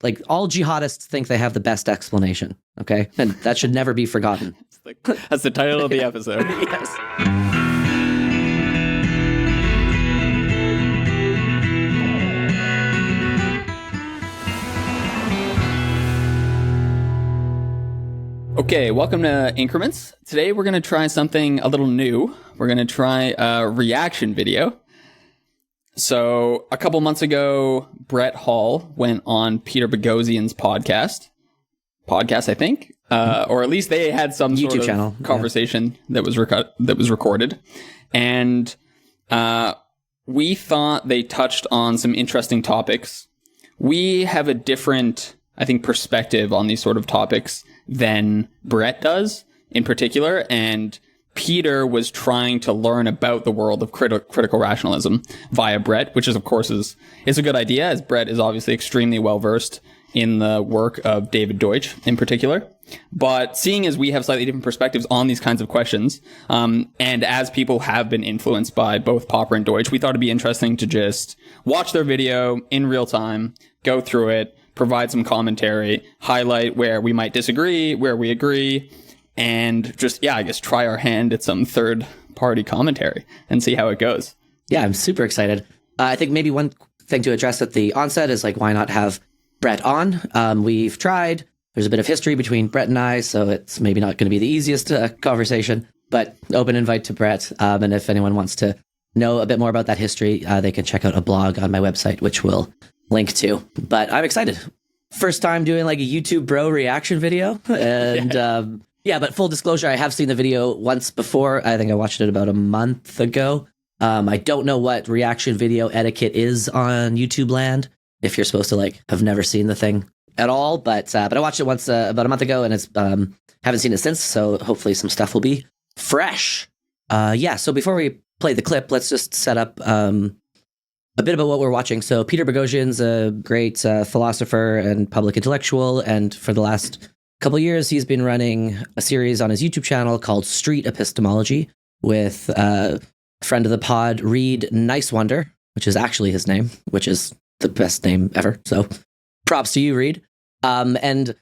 like all jihadists think they have the best explanation. Okay, and that should never be forgotten. That's the title of the episode. Yes. Okay, welcome to Increments. Today we're going to try something a little new. We're going to try a reaction video. So a couple months ago, Brett Hall went on Peter Boghossian's podcast, I think, or at least they had some YouTube sort of channel conversation that was recorded, and we thought they touched on some interesting topics. We have a different, I think, perspective on these sort of topics than Brett does in particular, and Peter was trying to learn about the world of critical rationalism via Brett, which is, of course, is a good idea, as Brett is obviously extremely well-versed in the work of David Deutsch in particular. But seeing as we have slightly different perspectives on these kinds of questions, and as people have been influenced by both Popper and Deutsch, we thought it'd be interesting to just watch their video in real time, go through it, provide some commentary, highlight where we might disagree, where we agree, and just, I guess try our hand at some third-party commentary and see how it goes. Yeah, I'm super excited. I think maybe one thing to address at the onset is, like, why not have Brett on? We've tried. There's a bit of history between Brett and I, so it's maybe not going to be the easiest conversation, but open invite to Brett. And if anyone wants to know a bit more about that history, they can check out a blog on my website, which we'll link to. But I'm excited. First time doing like a YouTube bro reaction video. And but full disclosure, I have seen the video once before. I think I watched it about a month ago. I don't know what reaction video etiquette is on YouTube land, if you're supposed to like have never seen the thing at all. But I watched it once about a month ago, and it's haven't seen it since. So hopefully some stuff will be fresh. So before we play the clip, let's just set up a bit about what we're watching. So Peter Boghossian's a great philosopher and public intellectual, and for the last couple of years, he's been running a series on his YouTube channel called Street Epistemology with a friend of the pod, Reed Nicewonder, which is actually his name, which is the best name ever. So props to you, Reed. And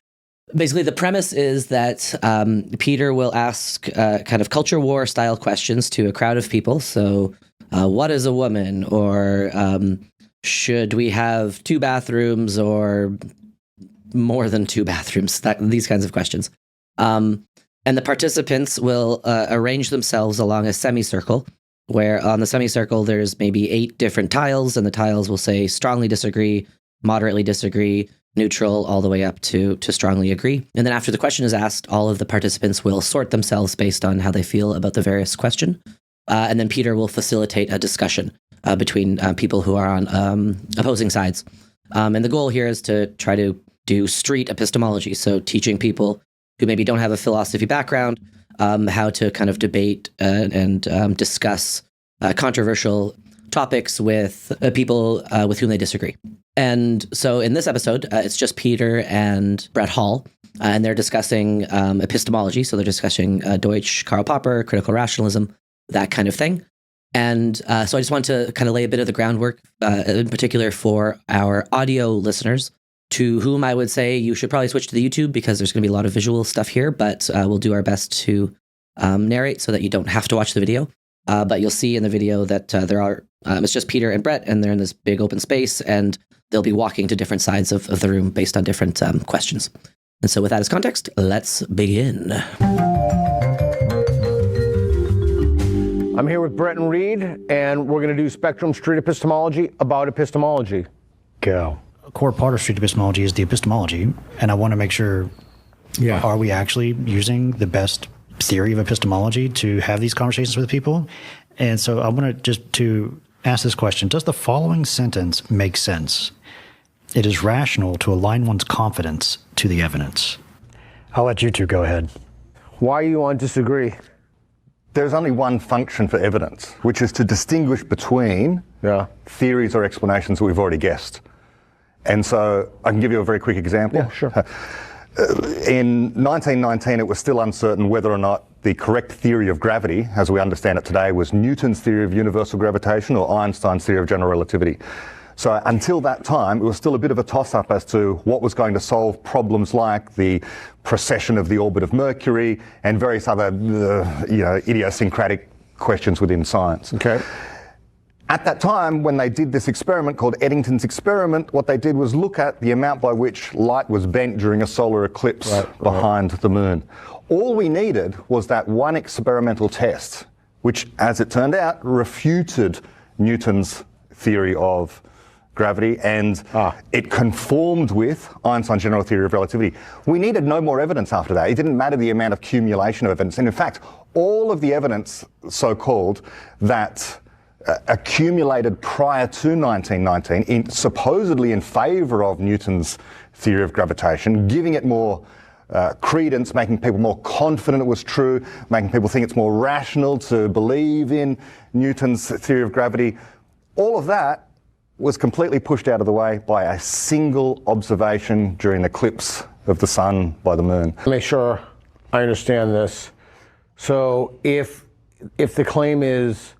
basically the premise is that Peter will ask kind of culture war style questions to a crowd of people. So what is a woman? Or should we have 2 bathrooms or more than 2 bathrooms? These kinds of questions. And the participants will arrange themselves along a semicircle, where on the semicircle there's maybe 8 different tiles, and the tiles will say strongly disagree, moderately disagree, neutral, all the way up to strongly agree. And then after the question is asked, all of the participants will sort themselves based on how they feel about the various question. And then Peter will facilitate a discussion between people who are on opposing sides. And the goal here is to try to do street epistemology, so teaching people who maybe don't have a philosophy background how to kind of debate and discuss controversial topics with people with whom they disagree. And so in this episode, it's just Peter and Brett Hall, and they're discussing epistemology. So they're discussing Deutsch, Karl Popper, critical rationalism, that kind of thing. And so I just want to kind of lay a bit of the groundwork, in particular for our audio listeners, to whom I would say you should probably switch to the YouTube, because there's going to be a lot of visual stuff here, but we'll do our best to narrate so that you don't have to watch the video. But you'll see in the video that it's just Peter and Brett, and they're in this big open space, and they'll be walking to different sides of the room based on different questions. And so with that as context, let's begin. I'm here with Brett and Reed, and we're going to do Spectrum Street Epistemology about epistemology. Go. A core part of street epistemology is the epistemology, and I want to make sure, are we actually using the best theory of epistemology to have these conversations with people? And so I want to ask this question: does the following sentence make sense? It is rational to align one's confidence to the evidence. I'll let you two go ahead. Why you want to disagree? There's only one function for evidence, which is to distinguish between theories or explanations that we've already guessed. And so I can give you a very quick example. Yeah, sure. In 1919, it was still uncertain whether or not the correct theory of gravity, as we understand it today, was Newton's theory of universal gravitation or Einstein's theory of general relativity. So until that time, it was still a bit of a toss-up as to what was going to solve problems like the precession of the orbit of Mercury and various other, idiosyncratic questions within science. Okay. At that time, when they did this experiment called Eddington's experiment, what they did was look at the amount by which light was bent during a solar eclipse behind the moon. All we needed was that one experimental test, which, as it turned out, refuted Newton's theory of gravity, and it conformed with Einstein's general theory of relativity. We needed no more evidence after that. It didn't matter the amount of accumulation of evidence. And in fact, all of the evidence, so-called, that accumulated prior to 1919, supposedly in favour of Newton's theory of gravitation, giving it more credence, making people more confident it was true, making people think it's more rational to believe in Newton's theory of gravity. All of that was completely pushed out of the way by a single observation during an eclipse of the sun by the moon. Make sure I understand this. So if the claim is...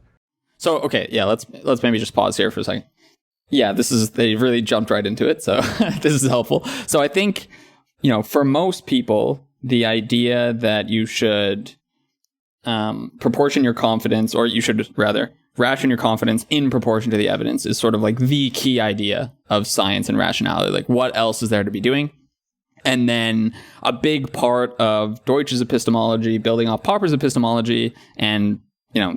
So, okay, yeah, let's maybe just pause here for a second. Yeah, they really jumped right into it, so this is helpful. So I think, for most people, the idea that you should proportion your confidence, or you should rather ration your confidence in proportion to the evidence, is sort of like the key idea of science and rationality. Like, what else is there to be doing? And then a big part of Deutsch's epistemology, building off Popper's epistemology, and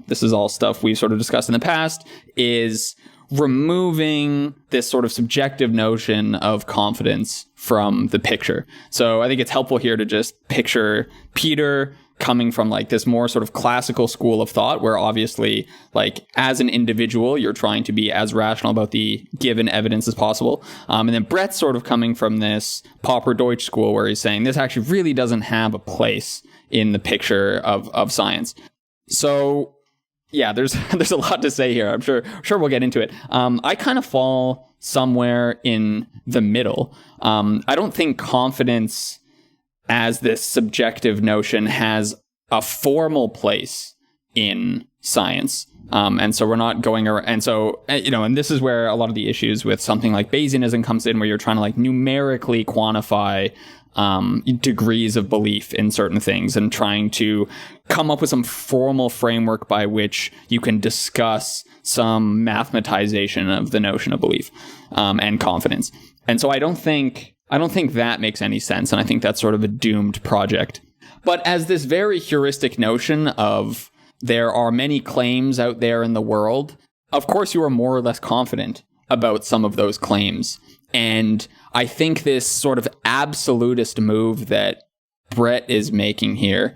this is all stuff we've sort of discussed in the past, is removing this sort of subjective notion of confidence from the picture. So I think it's helpful here to just picture Peter coming from like this more sort of classical school of thought, where obviously, like, as an individual, you're trying to be as rational about the given evidence as possible. And then Brett's sort of coming from this Popper Deutsch school, where he's saying this actually really doesn't have a place in the picture of science. So yeah, there's a lot to say here. I'm sure we'll get into it. I kind of fall somewhere in the middle. I don't think confidence as this subjective notion has a formal place in science. And so we're not going around. And so, and this is where a lot of the issues with something like Bayesianism comes in, where you're trying to like numerically quantify degrees of belief in certain things and trying to come up with some formal framework by which you can discuss some mathematization of the notion of belief and confidence. And so I don't think that makes any sense. And I think that's sort of a doomed project. But as this very heuristic notion of there are many claims out there in the world, of course you are more or less confident about some of those claims. And I think this sort of absolutist move that Brett is making here,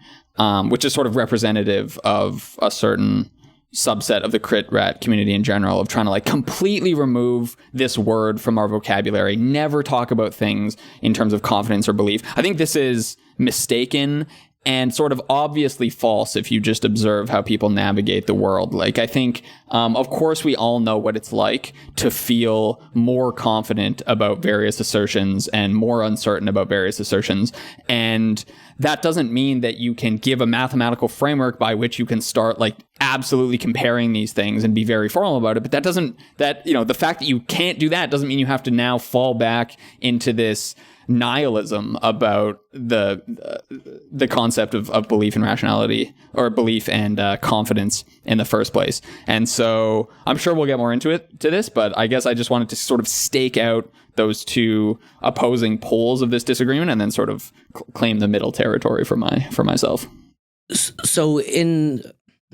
which is sort of representative of a certain subset of the crit rat community in general, of trying to like completely remove this word from our vocabulary, never talk about things in terms of confidence or belief. I think this is mistaken and sort of obviously false if you just observe how people navigate the world. Like, I think, of course, we all know what it's like to feel more confident about various assertions and more uncertain about various assertions. And that doesn't mean that you can give a mathematical framework by which you can start like absolutely comparing these things and be very formal about it. But the fact that you can't do that doesn't mean you have to now fall back into this nihilism about the concept of belief and rationality, or belief and confidence in the first place. And so I'm sure we'll get more into this, but I guess I just wanted to sort of stake out those two opposing poles of this disagreement and then sort of claim the middle territory for myself. So in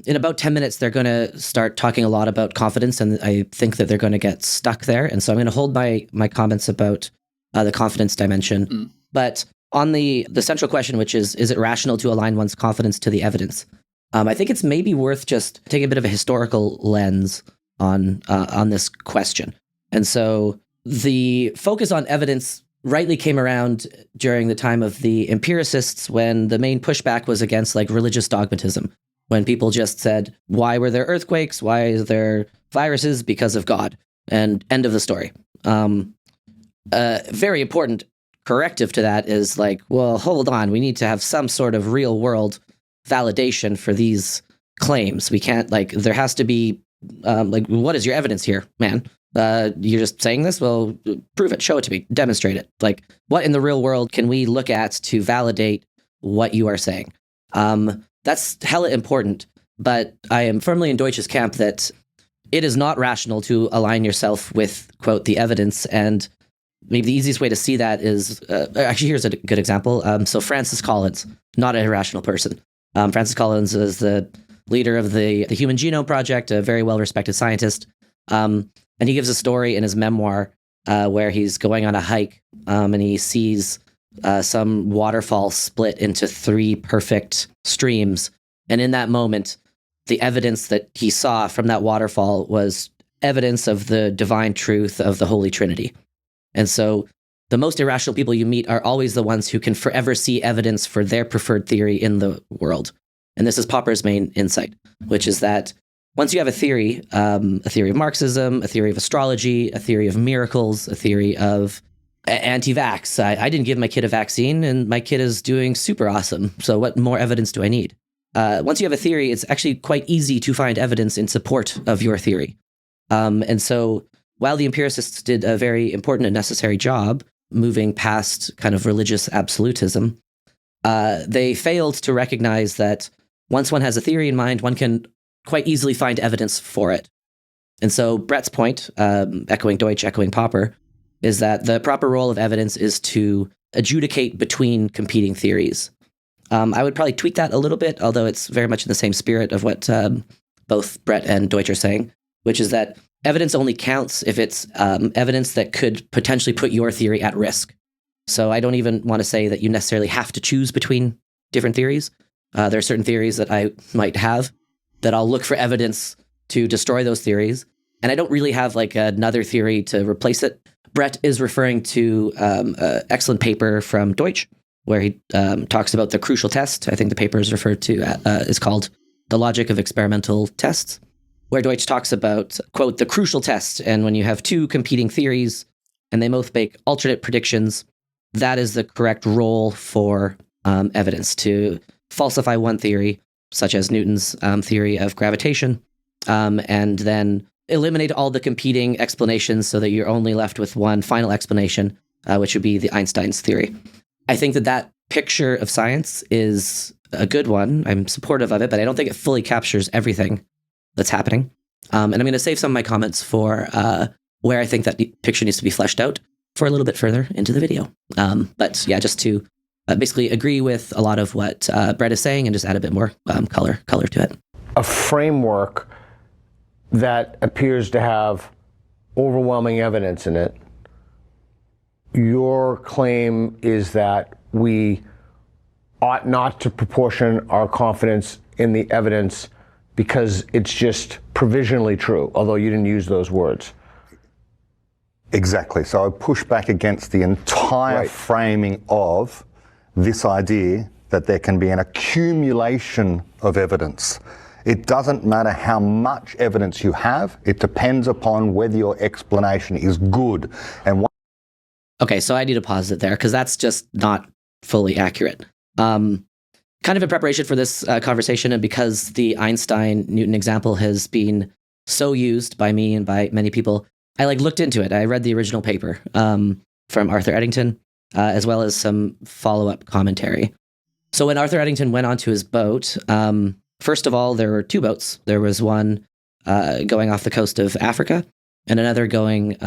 about 10 minutes, they're going to start talking a lot about confidence, and I think that they're going to get stuck there. And so I'm going to hold my comments about the confidence dimension. But on the central question, which is it rational to align one's confidence to the evidence? I think it's maybe worth just taking a bit of a historical lens on this question. And so the focus on evidence rightly came around during the time of the empiricists, when the main pushback was against like religious dogmatism, when people just said, why were there earthquakes? Why is there viruses? Because of God. And end of the story. Very important corrective to that is like, well, hold on, we need to have some sort of real world validation for these claims. We can't, like, there has to be, like, what is your evidence here, man? You're just saying this? Well, prove it, show it to me, demonstrate it. Like, what in the real world can we look at to validate what you are saying? That's hella important, but I am firmly in Deutsch's camp that it is not rational to align yourself with, quote, the evidence. And maybe the easiest way to see that is, actually, here's a good example. So Francis Collins, not an irrational person. Francis Collins is the leader of the Human Genome Project, a very well-respected scientist. And he gives a story in his memoir where he's going on a hike and he sees some waterfall split into 3 perfect streams. And in that moment, the evidence that he saw from that waterfall was evidence of the divine truth of the Holy Trinity. And so the most irrational people you meet are always the ones who can forever see evidence for their preferred theory in the world. And this is Popper's main insight, which is that once you have a theory of Marxism, a theory of astrology, a theory of miracles, a theory of anti-vax. I didn't give my kid a vaccine and my kid is doing super awesome. So what more evidence do I need? Once you have a theory, it's actually quite easy to find evidence in support of your theory. And so while the empiricists did a very important and necessary job moving past kind of religious absolutism, they failed to recognize that once one has a theory in mind, one can quite easily find evidence for it. And so Brett's point, echoing Deutsch, echoing Popper, is that the proper role of evidence is to adjudicate between competing theories. I would probably tweak that a little bit, although it's very much in the same spirit of what both Brett and Deutsch are saying, which is that evidence only counts if it's evidence that could potentially put your theory at risk. So I don't even want to say that you necessarily have to choose between different theories. There are certain theories that I might have that I'll look for evidence to destroy those theories. And I don't really have like another theory to replace it. Brett is referring to an excellent paper from Deutsch, where he talks about the crucial test. I think the paper is referred to, is called The Logic of Experimental Tests, where Deutsch talks about, quote, the crucial test. And when you have 2 competing theories and they both make alternate predictions, that is the correct role for evidence to falsify one theory, such as Newton's theory of gravitation, and then eliminate all the competing explanations so that you're only left with one final explanation, which would be the Einstein's theory. I think that picture of science is a good one. I'm supportive of it, but I don't think it fully captures everything that's happening. And I'm going to save some of my comments for where I think that picture needs to be fleshed out for a little bit further into the video. But yeah, just to basically agree with a lot of what Brett is saying and just add a bit more color to it. A framework that appears to have overwhelming evidence in it. Your claim is that we ought not to proportion our confidence in the evidence because it's just provisionally true, although you didn't use those words. Exactly. So I push back against the entire framing of this idea that there can be an accumulation of evidence. It doesn't matter how much evidence you have. It depends upon whether your explanation is good. And okay, so I need to pause it there because that's just not fully accurate. Kind of in preparation for this conversation, and because the Einstein-Newton example has been so used by me and by many people, I looked into it. I read the original paper from Arthur Eddington, as well as some follow-up commentary. So when Arthur Eddington went onto his boat, first of all, there were 2 boats. There was one going off the coast of Africa and another going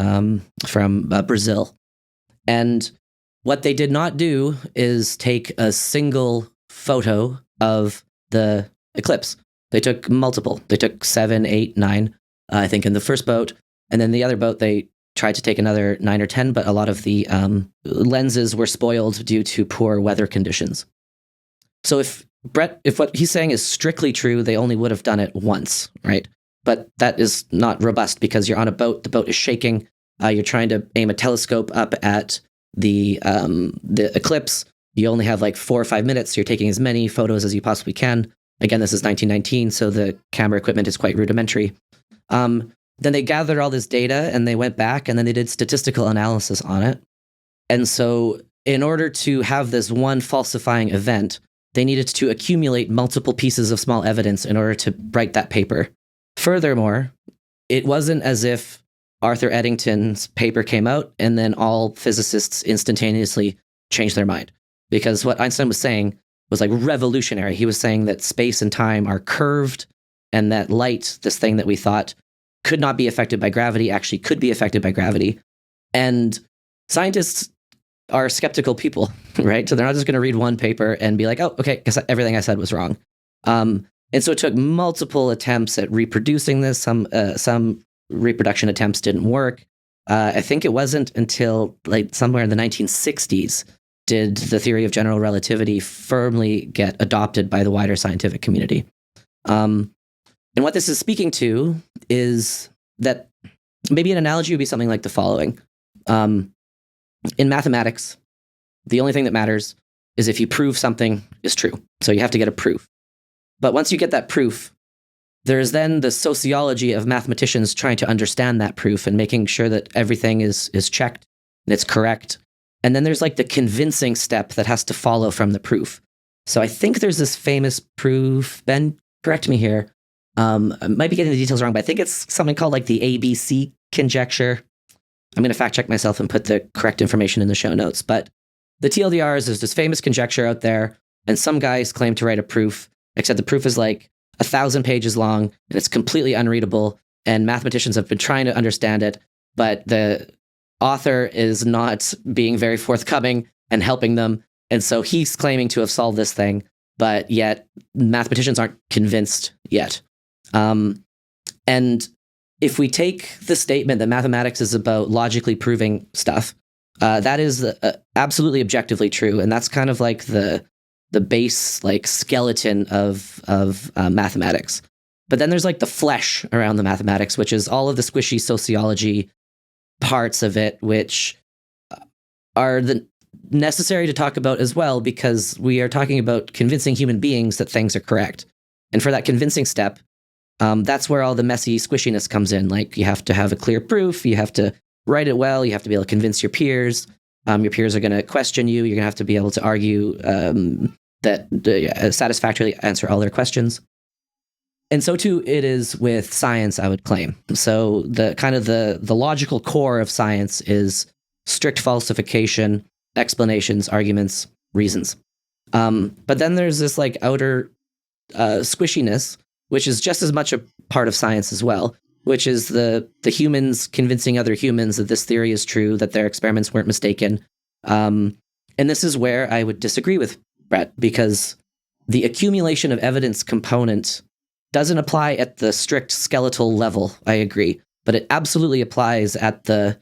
from Brazil. And what they did not do is take a single photo of the eclipse. They took multiple. They took 7, 8, 9, I think, in the first boat. And then the other boat, they tried to take another 9 or 10, but a lot of the lenses were spoiled due to poor weather conditions. So if what he's saying is strictly true, they only would have done it once, right? But that is not robust because you're on a boat, the boat is shaking, you're trying to aim a telescope up at the eclipse. You only have 4 or 5 minutes, so you're taking as many photos as you possibly can. Again, this is 1919, so the camera equipment is quite rudimentary. Then they gathered all this data and they went back and then they did statistical analysis on it. And so in order to have this one falsifying event, they needed to accumulate multiple pieces of small evidence in order to write that paper. Furthermore, it wasn't as if Arthur Eddington's paper came out, and then all physicists instantaneously changed their mind. Because what Einstein was saying was like revolutionary. He was saying that space and time are curved, and that light, this thing that we thought could not be affected by gravity, actually could be affected by gravity. And scientists are skeptical people, right? So they're not just going to read one paper and be like, oh, okay, because everything I said was wrong. And so it took multiple attempts at reproducing this. Some reproduction attempts didn't work. I think it wasn't until like somewhere in the 1960s did the theory of general relativity firmly get adopted by the wider scientific community. And what this is speaking to is that maybe an analogy would be something like the following. In mathematics, the only thing that matters is if you prove something is true. So you have to get a proof. But once you get that proof, there's then the sociology of mathematicians trying to understand that proof and making sure that everything is checked and it's correct. And then there's like the convincing step that has to follow from the proof. So I think there's this famous proof, Ben, correct me here. I might be getting the details wrong, but I think it's something called like the ABC conjecture. I'm going to fact check myself and put the correct information in the show notes. But the TLDR is there's this famous conjecture out there, and some guys claim to write a proof, except the proof is like 1,000 pages long, and it's completely unreadable, and mathematicians have been trying to understand it, but the author is not being very forthcoming and helping them, and so he's claiming to have solved this thing, but yet mathematicians aren't convinced yet. And if we take the statement that mathematics is about logically proving stuff, that is absolutely objectively true, and that's kind of like the base like skeleton of mathematics. But then there's like the flesh around the mathematics, which is all of the squishy sociology parts of it, which are necessary to talk about as well, because we are talking about convincing human beings that things are correct. And for that convincing step, that's where all the messy squishiness comes in. Like you have to have a clear proof, you have to write it well, you have to be able to convince your peers. Your peers are going to question you. You're going to have to be able to argue that satisfactorily answer all their questions. And so too it is with science, I would claim. So the kind of the logical core of science is strict falsification, explanations, arguments, reasons. But then there's this like outer squishiness, which is just as much a part of science as well, which is the humans convincing other humans that this theory is true, that their experiments weren't mistaken. And this is where I would disagree with Brett, because the accumulation of evidence component doesn't apply at the strict skeletal level, I agree, but it absolutely applies at the,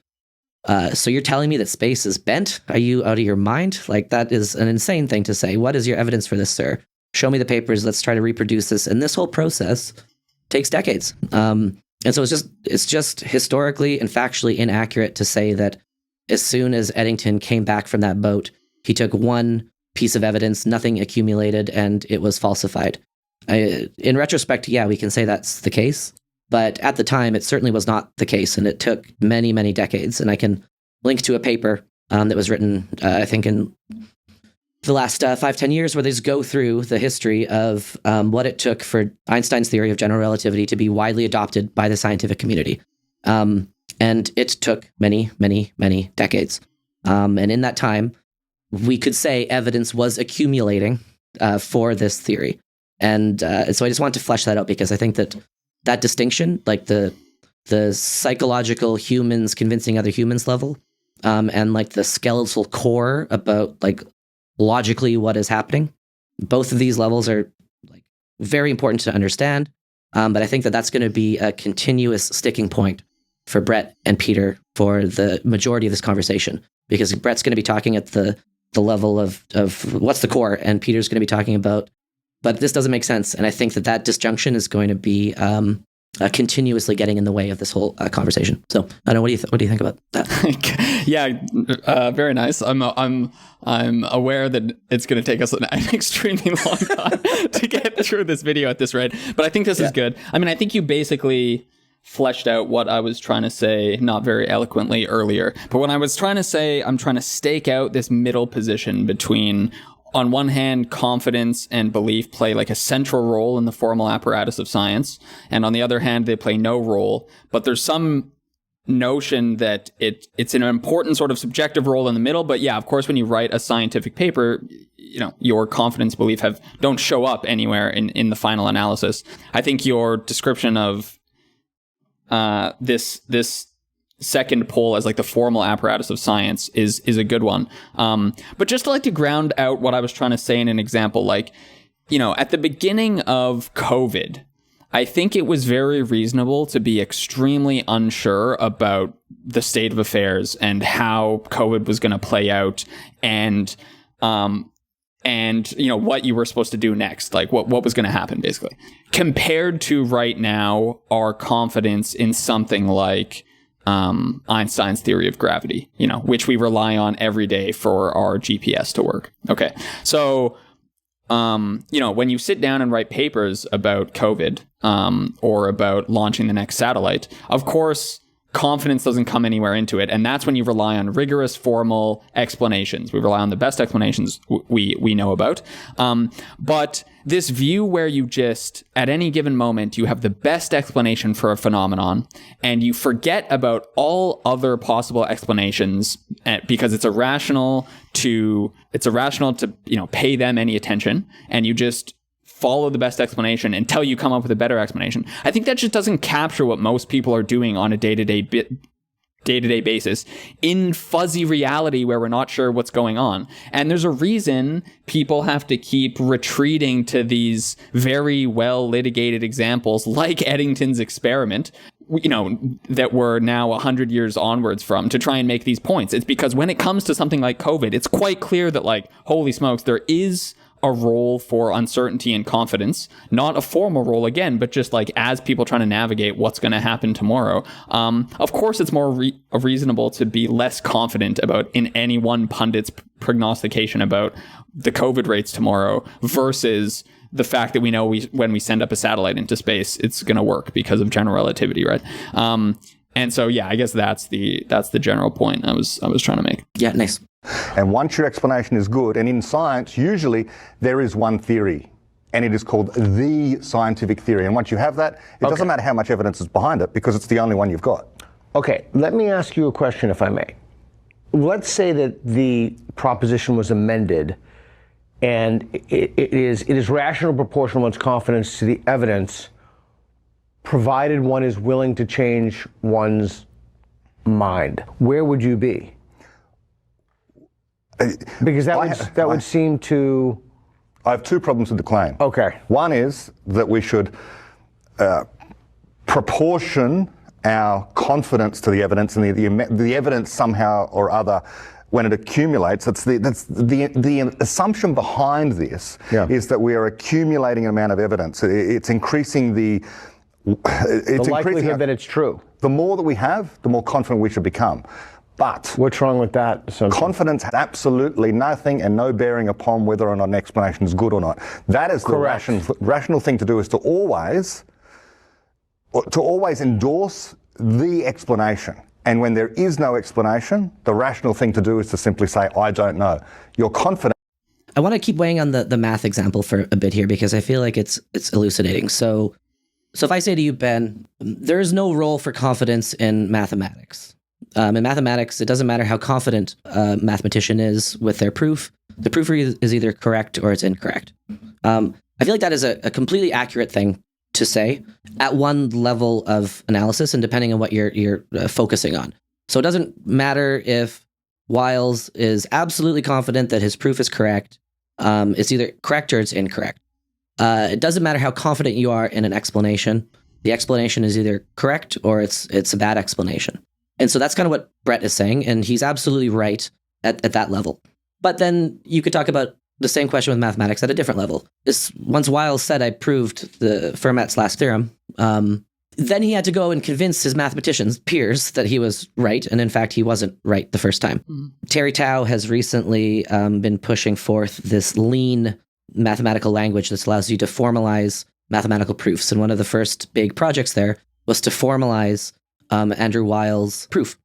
so you're telling me that space is bent? Are you out of your mind? Like, that is an insane thing to say. What is your evidence for this, sir? Show me the papers, let's try to reproduce this. And this whole process takes decades. And so it's just historically and factually inaccurate to say that as soon as Eddington came back from that boat, he took one piece of evidence, nothing accumulated, and it was falsified. In retrospect, yeah, we can say that's the case. But at the time, it certainly was not the case, and it took many, many decades. And I can link to a paper that was written, I think, in the last 5-10 years, where they just go through the history of what it took for Einstein's theory of general relativity to be widely adopted by the scientific community. And it took many, many, many decades. And in that time, we could say evidence was accumulating for this theory. And so I just want to flesh that out, because I think that distinction, like the psychological humans convincing other humans level, and like the skeletal core about like logically what is happening, both of these levels are like very important to understand. But I think that's going to be a continuous sticking point for Brett and Peter for the majority of this conversation, because Brett's going to be talking at the level of what's the core, and Peter's going to be talking about, but this doesn't make sense. And I think that disjunction is going to be continuously getting in the way of this whole conversation. So I don't know, what do you think about that? Yeah, very nice. I'm aware that it's going to take us an extremely long time to get through this video at this rate, but I think this is good. I mean, I think you basically fleshed out what I was trying to say, not very eloquently earlier. But when I was trying to say, I'm trying to stake out this middle position between, on one hand, confidence and belief play like a central role in the formal apparatus of science, and on the other hand, they play no role. But there's some notion that it's an important sort of subjective role in the middle. But yeah, of course, when you write a scientific paper, your confidence belief don't show up anywhere in the final analysis. I think your description of this second pole as like the formal apparatus of science is a good one. But just to ground out what I was trying to say in an example, like, at the beginning of COVID, I think it was very reasonable to be extremely unsure about the state of affairs and how COVID was going to play out, and what you were supposed to do next, like what was going to happen, basically. Compared to right now, our confidence in something like Einstein's theory of gravity, which we rely on every day for our GPS to work. Okay, so when you sit down and write papers about COVID, or about launching the next satellite, of course, confidence doesn't come anywhere into it. And that's when you rely on rigorous formal explanations. We rely on the best explanations we know about. But this view where you just, at any given moment, you have the best explanation for a phenomenon and you forget about all other possible explanations because it's irrational to pay them any attention, and you just follow the best explanation until you come up with a better explanation. I think that just doesn't capture what most people are doing on a day-to-day basis in fuzzy reality where we're not sure what's going on. And there's a reason people have to keep retreating to these very well litigated examples like Eddington's experiment, that we're now 100 years onwards from, to try and make these points. It's because when it comes to something like COVID, it's quite clear that, like, holy smokes, there is a role for uncertainty and confidence, not a formal role again, but just like as people trying to navigate what's going to happen tomorrow. Of course, it's more reasonable to be less confident about in any one pundit's prognostication about the COVID rates tomorrow versus the fact that we know when we send up a satellite into space, it's going to work because of general relativity, right? And so, yeah, I guess that's the general point I was trying to make. Yeah, nice. And once your explanation is good, and in science, usually there is one theory, and it is called the scientific theory. And once you have that, it doesn't matter how much evidence is behind it, because it's the only one you've got. Okay, let me ask you a question, if I may. Let's say that the proposition was amended, and it is rational proportional one's confidence to the evidence, provided one is willing to change one's mind. Where would you be? Because that would seem to... I have two problems with the claim. Okay. One is that we should proportion our confidence to the evidence, and the evidence somehow or other, when it accumulates, that's the assumption behind this is that we are accumulating an amount of evidence. It's increasing the likelihood that it's true. The more that we have, the more confident we should become. But what's wrong with that assumption? Confidence has absolutely nothing and no bearing upon whether or not an explanation is good or not. That is correct. The rational thing to do, is to always endorse the explanation. And when there is no explanation, the rational thing to do is to simply say, I don't know. You're confident. I want to keep weighing on the math example for a bit here, because I feel like it's elucidating. So if I say to you, Ben, there is no role for confidence in mathematics. In mathematics, it doesn't matter how confident a mathematician is with their proof. The proof is either correct or it's incorrect. I feel like that is a completely accurate thing to say at one level of analysis, and depending on what you're focusing on. So it doesn't matter if Wiles is absolutely confident that his proof is correct. It's either correct or it's incorrect. It doesn't matter how confident you are in an explanation. The explanation is either correct or it's a bad explanation. And so that's kind of what Brett is saying, and he's absolutely right at that level. But then you could talk about the same question with mathematics at a different level. Once Wiles said, I proved the Fermat's last theorem, then he had to go and convince his mathematicians peers that he was right, and in fact, he wasn't right the first time. Mm-hmm. Terry Tao has recently been pushing forth this lean mathematical language that allows you to formalize mathematical proofs, and one of the first big projects there was to formalize Andrew Wiles' proof.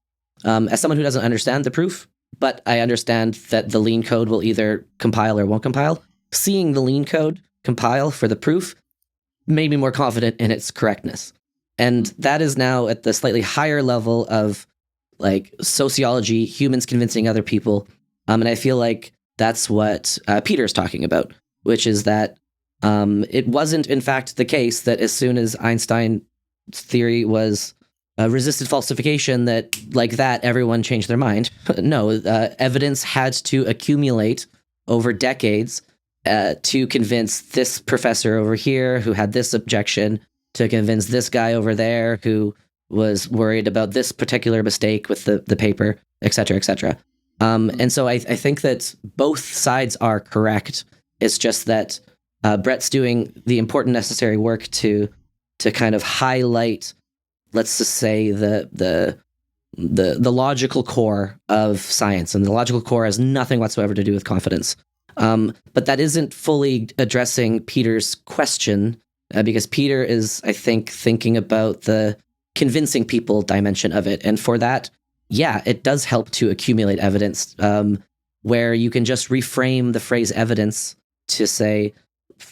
As someone who doesn't understand the proof, but I understand that the lean code will either compile or won't compile, seeing the lean code compile for the proof made me more confident in its correctness. And that is now at the slightly higher level of like sociology, humans convincing other people. And I feel like that's what Peter's talking about, which is that it wasn't, in fact, the case that as soon as Einstein's theory was resisted falsification, that like that, everyone changed their mind. No, evidence had to accumulate over decades to convince this professor over here who had this objection, to convince this guy over there who was worried about this particular mistake with the paper, et cetera, et cetera. And so I think that both sides are correct. It's just that Brett's doing the important necessary work to kind of highlight, let's just say, the logical core of science, and the logical core has nothing whatsoever to do with confidence. But that isn't fully addressing Peter's question, because Peter is, I think, thinking about the convincing people dimension of it. And for that, yeah, it does help to accumulate evidence, where you can just reframe the phrase evidence to say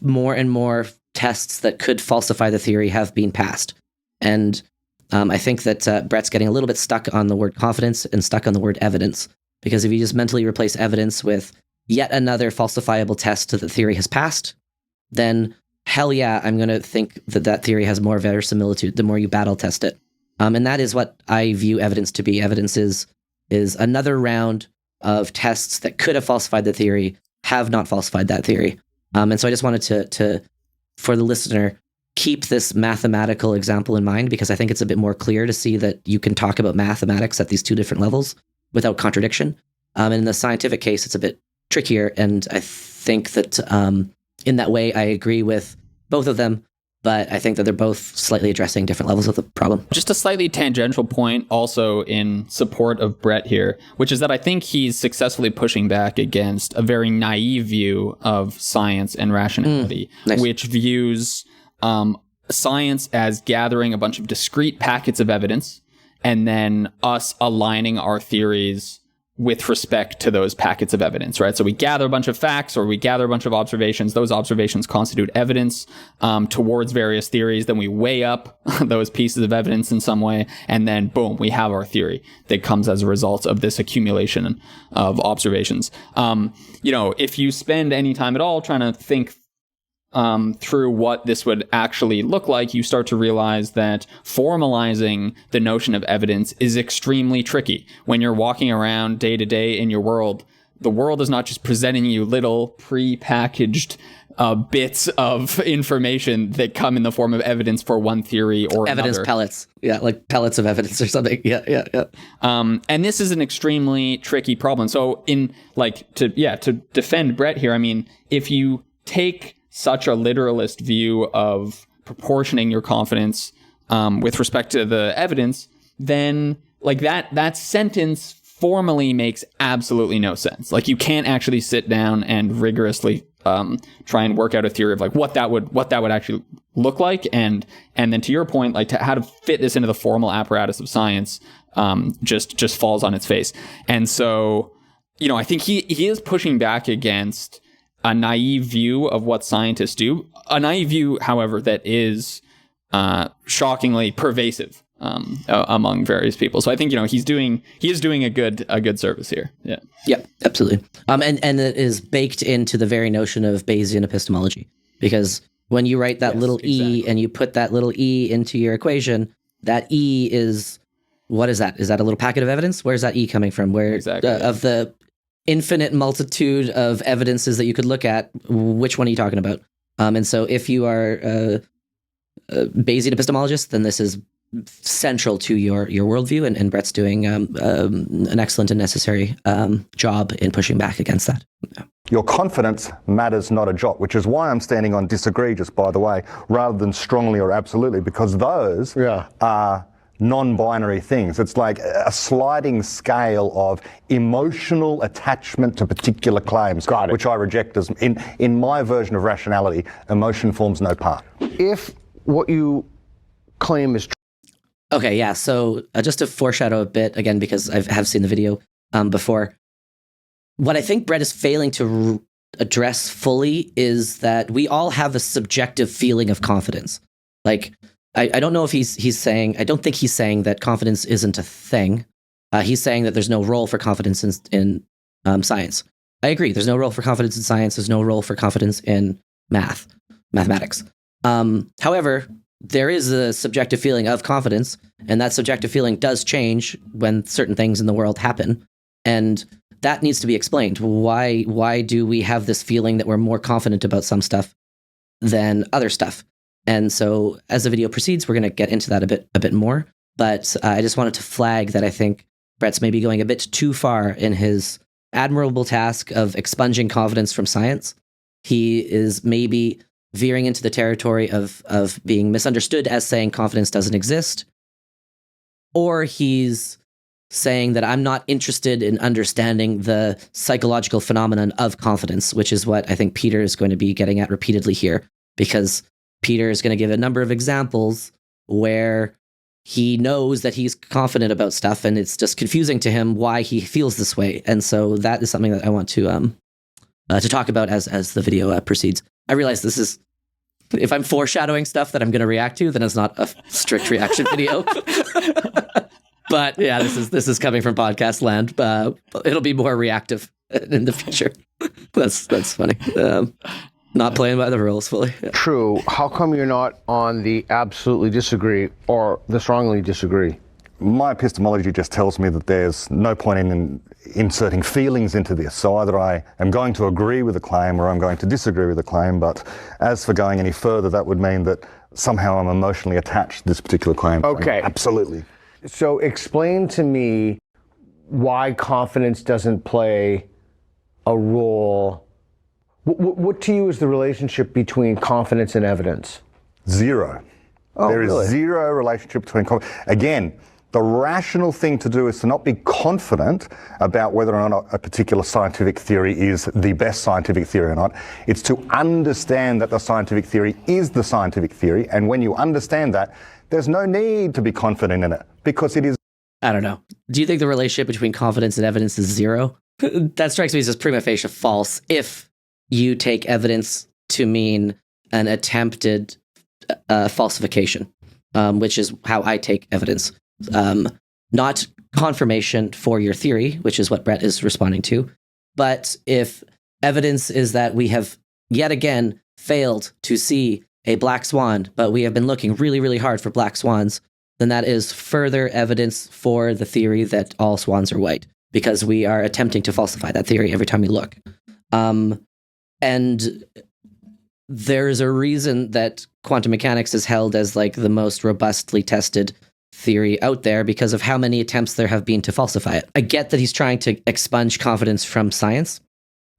more and more tests that could falsify the theory have been passed. And I think that Brett's getting a little bit stuck on the word confidence and stuck on the word evidence, because if you just mentally replace evidence with yet another falsifiable test that the theory has passed, then hell yeah, I'm going to think that that theory has more verisimilitude the more you battle test it. And that is what I view evidence to be. Evidence is another round of tests that could have falsified the theory, have not falsified that theory. And so I just wanted to for the listener, keep this mathematical example in mind, because I think it's a bit more clear to see that you can talk about mathematics at these two different levels without contradiction. And in the scientific case, it's a bit trickier. And I think that in that way, I agree with both of them, but I think that they're both slightly addressing different levels of the problem. Just a slightly tangential point also in support of Brett here, which is that I think he's successfully pushing back against a very naive view of science and rationality, Nice. which views science as gathering a bunch of discrete packets of evidence and then us aligning our theories with respect to those packets of evidence, right? So we gather a bunch of facts, or we gather a bunch of observations. Those observations constitute evidence towards various theories. Then we weigh up those pieces of evidence in some way, and then boom, we have our theory that comes as a result of this accumulation of observations. If you spend any time at all trying to think through what this would actually look like, you start to realize that formalizing the notion of evidence is extremely tricky. When you're walking around day to day in your world, the world is not just presenting you little pre-packaged bits of information that come in the form of evidence for one theory or Evidence another. pellets. Yeah, like pellets of evidence or something. Yeah. And this is an extremely tricky problem. So to defend Brett here, I mean, if you take such a literalist view of proportioning your confidence with respect to the evidence, then like that sentence formally makes absolutely no sense. Like you can't actually sit down and rigorously try and work out a theory of like what that would actually look like, and then to your point, like how to fit this into the formal apparatus of science just falls on its face. And so, I think he is pushing back against a naive view of what scientists do, a naive view, however, that is shockingly pervasive among various people. So I think he is doing a good service here. Yeah, absolutely. And it is baked into the very notion of Bayesian epistemology, because when you write that little e and you put that little e into your equation, that e is, what is that? Is that a little packet of evidence? Where's that e coming from? Where exactly. Of the infinite multitude of evidences that you could look at, which one are you talking about? And so if you are a Bayesian epistemologist, then this is central to your worldview, and Brett's doing an excellent and necessary job in pushing back against that. Yeah. Your confidence matters not a jot, which is why I'm standing on disagree, just by the way, rather than strongly or absolutely, because those are non-binary things. It's like a sliding scale of emotional attachment to particular claims, which I reject as, in my version of rationality, emotion forms no part. If what you claim is true. Okay, yeah, so just to foreshadow a bit, again, because I have seen the video before, what I think Brett is failing to address fully is that we all have a subjective feeling of confidence. Like, I don't know if he's saying, I don't think he's saying that confidence isn't a thing. He's saying that there's no role for confidence in science. I agree. There's no role for confidence in science. There's no role for confidence in mathematics. However, there is a subjective feeling of confidence, and that subjective feeling does change when certain things in the world happen. And that needs to be explained. Why do we have this feeling that we're more confident about some stuff than other stuff? And so as the video proceeds, we're going to get into that a bit more. But I just wanted to flag that I think Brett's maybe going a bit too far in his admirable task of expunging confidence from science. He is maybe veering into the territory of being misunderstood as saying confidence doesn't exist. Or he's saying that I'm not interested in understanding the psychological phenomenon of confidence, which is what I think Peter is going to be getting at repeatedly here, because Peter is going to give a number of examples where he knows that he's confident about stuff, and it's just confusing to him why he feels this way. And so that is something that I want to talk about as the video proceeds. I realize this is, if I'm foreshadowing stuff that I'm going to react to, then it's not a strict reaction video. But yeah, this is coming from podcast land. It'll be more reactive in the future. That's funny. Not playing by the rules fully. Yeah. True. How come you're not on the absolutely disagree or the strongly disagree? My epistemology just tells me that there's no point in inserting feelings into this. So either I am going to agree with the claim or I'm going to disagree with the claim. But as for going any further, that would mean that somehow I'm emotionally attached to this particular claim. Okay. Absolutely. So explain to me why confidence doesn't play a role. What to you is the relationship between confidence and evidence? Zero. Oh, there is really? Zero relationship between confidence. Again, the rational thing to do is to not be confident about whether or not a particular scientific theory is the best scientific theory or not. It's to understand that the scientific theory is the scientific theory. And when you understand that, there's no need to be confident in it because it is. I don't know. Do you think the relationship between confidence and evidence is zero? That strikes me as prima facie false if you take evidence to mean an attempted falsification, which is how I take evidence. Not confirmation for your theory, which is what Brett is responding to. But if evidence is that we have yet again failed to see a black swan, but we have been looking really, really hard for black swans, then that is further evidence for the theory that all swans are white, because we are attempting to falsify that theory every time we look. And there's a reason that quantum mechanics is held as like the most robustly tested theory out there because of how many attempts there have been to falsify it. I get that he's trying to expunge confidence from science,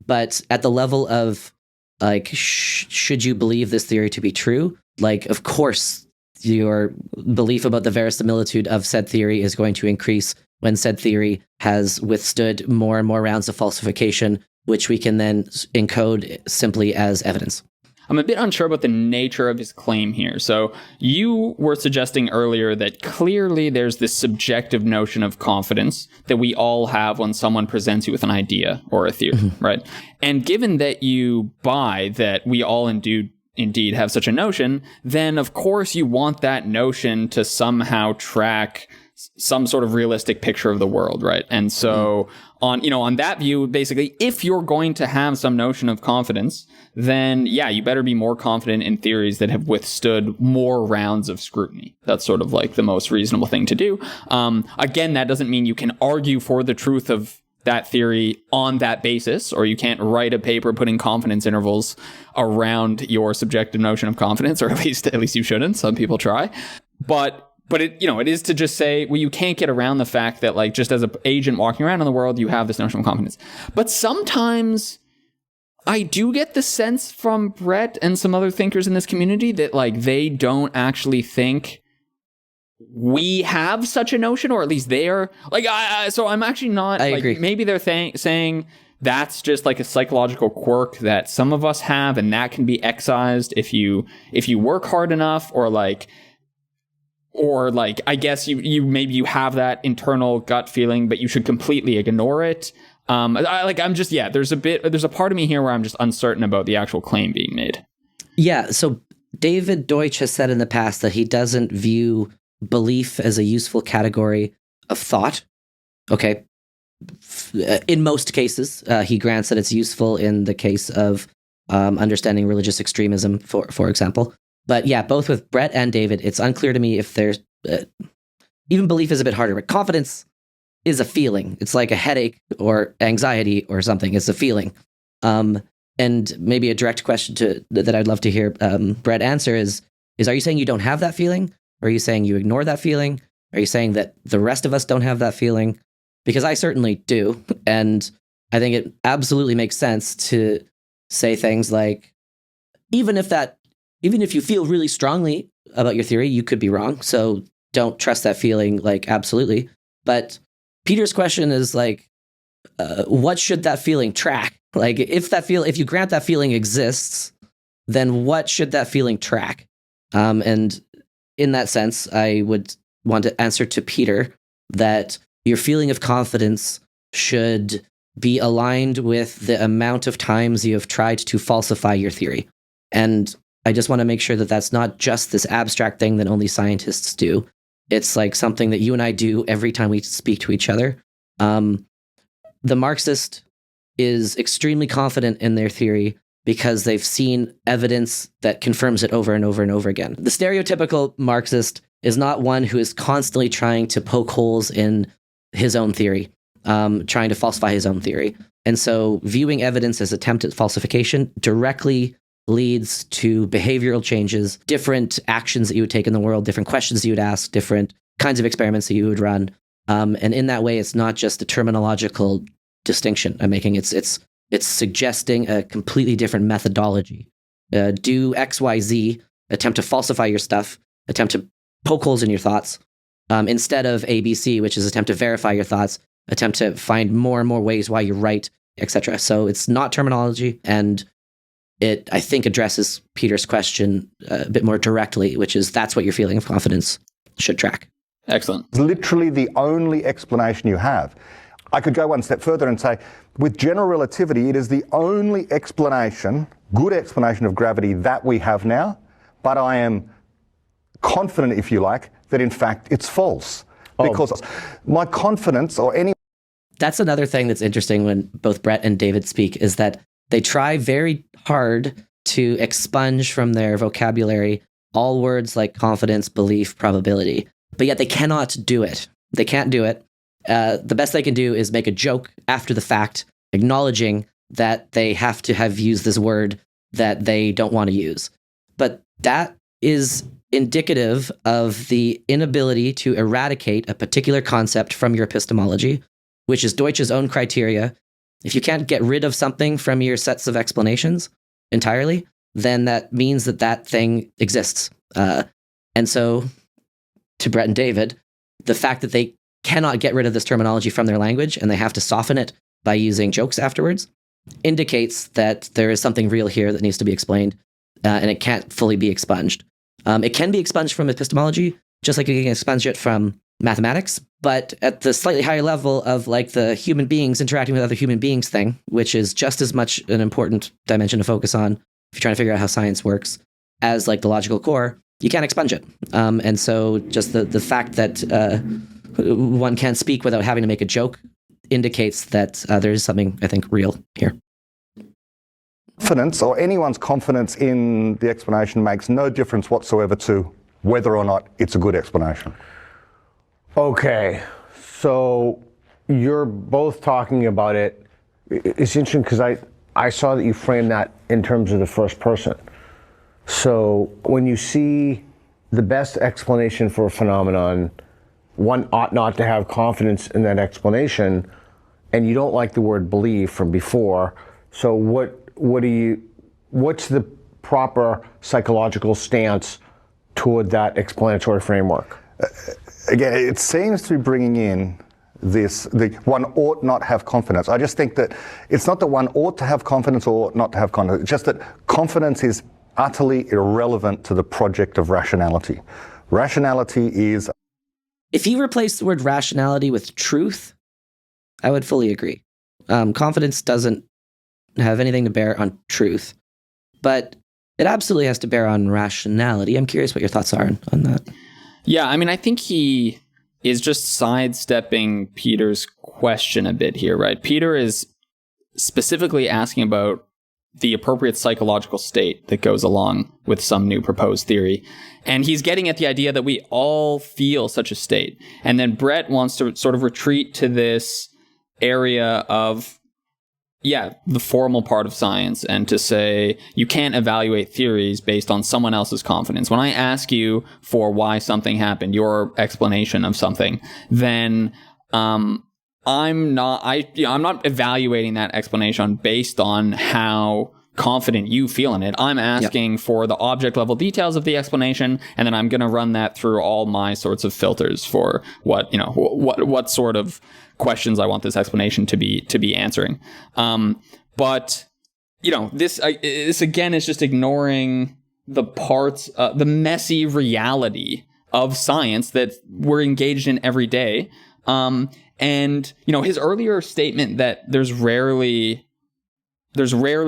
but at the level of like, should you believe this theory to be true? Like, of course, your belief about the verisimilitude of said theory is going to increase when said theory has withstood more and more rounds of falsification, which we can then encode simply as evidence. I'm a bit unsure about the nature of his claim here. So you were suggesting earlier that clearly there's this subjective notion of confidence that we all have when someone presents you with an idea or a theory, right? And given that you buy that we all indeed have such a notion, then of course you want that notion to somehow track some sort of realistic picture of the world, right? And so on that view, basically, if you're going to have some notion of confidence, then yeah, you better be more confident in theories that have withstood more rounds of scrutiny. That's sort of like the most reasonable thing to do. Again, that doesn't mean you can argue for the truth of that theory on that basis, or you can't write a paper putting confidence intervals around your subjective notion of confidence, or at least you shouldn't. Some people try. But it is to just say, well, you can't get around the fact that, like, just as an agent walking around in the world, you have this notion of confidence. But sometimes I do get the sense from Brett and some other thinkers in this community that, like, they don't actually think we have such a notion, or at least they're like, so I'm actually not. I agree. Maybe they're saying that's just like a psychological quirk that some of us have, and that can be excised if you work hard enough, or I guess you maybe you have that internal gut feeling, but you should completely ignore it. There's a part of me here where I'm just uncertain about the actual claim being made. Yeah. So David Deutsch has said in the past that he doesn't view belief as a useful category of thought. Okay. In most cases, he grants that it's useful in the case of understanding religious extremism, for example. But yeah, both with Brett and David, it's unclear to me if there's... even belief is a bit harder, but confidence is a feeling. It's like a headache or anxiety or something. It's a feeling. And maybe a direct question that I'd love to hear Brett answer is are you saying you don't have that feeling? Or are you saying you ignore that feeling? Are you saying that the rest of us don't have that feeling? Because I certainly do. And I think it absolutely makes sense to say things like, even if you feel really strongly about your theory, you could be wrong. So don't trust that feeling, like, absolutely. But Peter's question is like, what should that feeling track? Like, if you grant that feeling exists, then what should that feeling track? And in that sense, I would want to answer to Peter that your feeling of confidence should be aligned with the amount of times you have tried to falsify your theory. And I just want to make sure that that's not just this abstract thing that only scientists do. It's like something that you and I do every time we speak to each other. The Marxist is extremely confident in their theory because they've seen evidence that confirms it over and over and over again. The stereotypical Marxist is not one who is constantly trying to poke holes in his own theory, trying to falsify his own theory. And so viewing evidence as attempt at falsification directly leads to behavioral changes, different actions that you would take in the world, different questions you would ask, different kinds of experiments that you would run. And in that way, it's not just a terminological distinction I'm making. It's suggesting a completely different methodology. Do X, Y, Z, attempt to falsify your stuff, attempt to poke holes in your thoughts, instead of ABC, which is attempt to verify your thoughts, attempt to find more and more ways why you're right, etc. So it's not terminology, and it, I think, addresses Peter's question a bit more directly, which is that's what your feeling of confidence should track. Excellent. It's literally the only explanation you have. I could go one step further and say, with general relativity, it is the only explanation, good explanation of gravity that we have now, but I am confident, if you like, that in fact it's false. Because my confidence or any... That's another thing that's interesting when both Brett and David speak, is that they try very hard to expunge from their vocabulary all words like confidence, belief, probability, but yet they cannot do it. They can't do it. The best they can do is make a joke after the fact, acknowledging that they have to have used this word that they don't want to use. But that is indicative of the inability to eradicate a particular concept from your epistemology, which is Deutsch's own criteria. If you can't get rid of something from your sets of explanations entirely, then that means that that thing exists. And so, to Brett and David, the fact that they cannot get rid of this terminology from their language and they have to soften it by using jokes afterwards indicates that there is something real here that needs to be explained, and it can't fully be expunged. It can be expunged from epistemology, just like you can expunge it from mathematics, but at the slightly higher level of like the human beings interacting with other human beings thing, which is just as much an important dimension to focus on if you're trying to figure out how science works, as like the logical core, you can't expunge it. And so just the fact that one can't speak without having to make a joke indicates that there is something, I think, real here. Confidence, or anyone's confidence in the explanation, makes no difference whatsoever to whether or not it's a good explanation. Okay, so you're both talking about it. It's interesting because I saw that you framed that in terms of the first person. So when you see the best explanation for a phenomenon, one ought not to have confidence in that explanation, and you don't like the word believe from before. So what's the proper psychological stance toward that explanatory framework? Again, it seems to be bringing in the one ought not have confidence. I just think that it's not that one ought to have confidence or ought not to have confidence. It's just that confidence is utterly irrelevant to the project of rationality. Rationality is... If you replace the word rationality with truth, I would fully agree. Confidence doesn't have anything to bear on truth. But it absolutely has to bear on rationality. I'm curious what your thoughts are on that. Yeah, I mean, I think he is just sidestepping Peter's question a bit here, right? Peter is specifically asking about the appropriate psychological state that goes along with some new proposed theory. And he's getting at the idea that we all feel such a state. And then Brett wants to sort of retreat to this area of, the formal part of science, and to say you can't evaluate theories based on someone else's confidence. When I ask you for why something happened, your explanation of something, then I'm not evaluating that explanation based on how confident you feel in it. I'm asking for the object level details of the explanation, and then I'm going to run that through all my sorts of filters for what sort of questions I want this explanation to be answering. But this again is just ignoring the parts, the messy reality of science that we're engaged in every day. And his earlier statement that there's rarely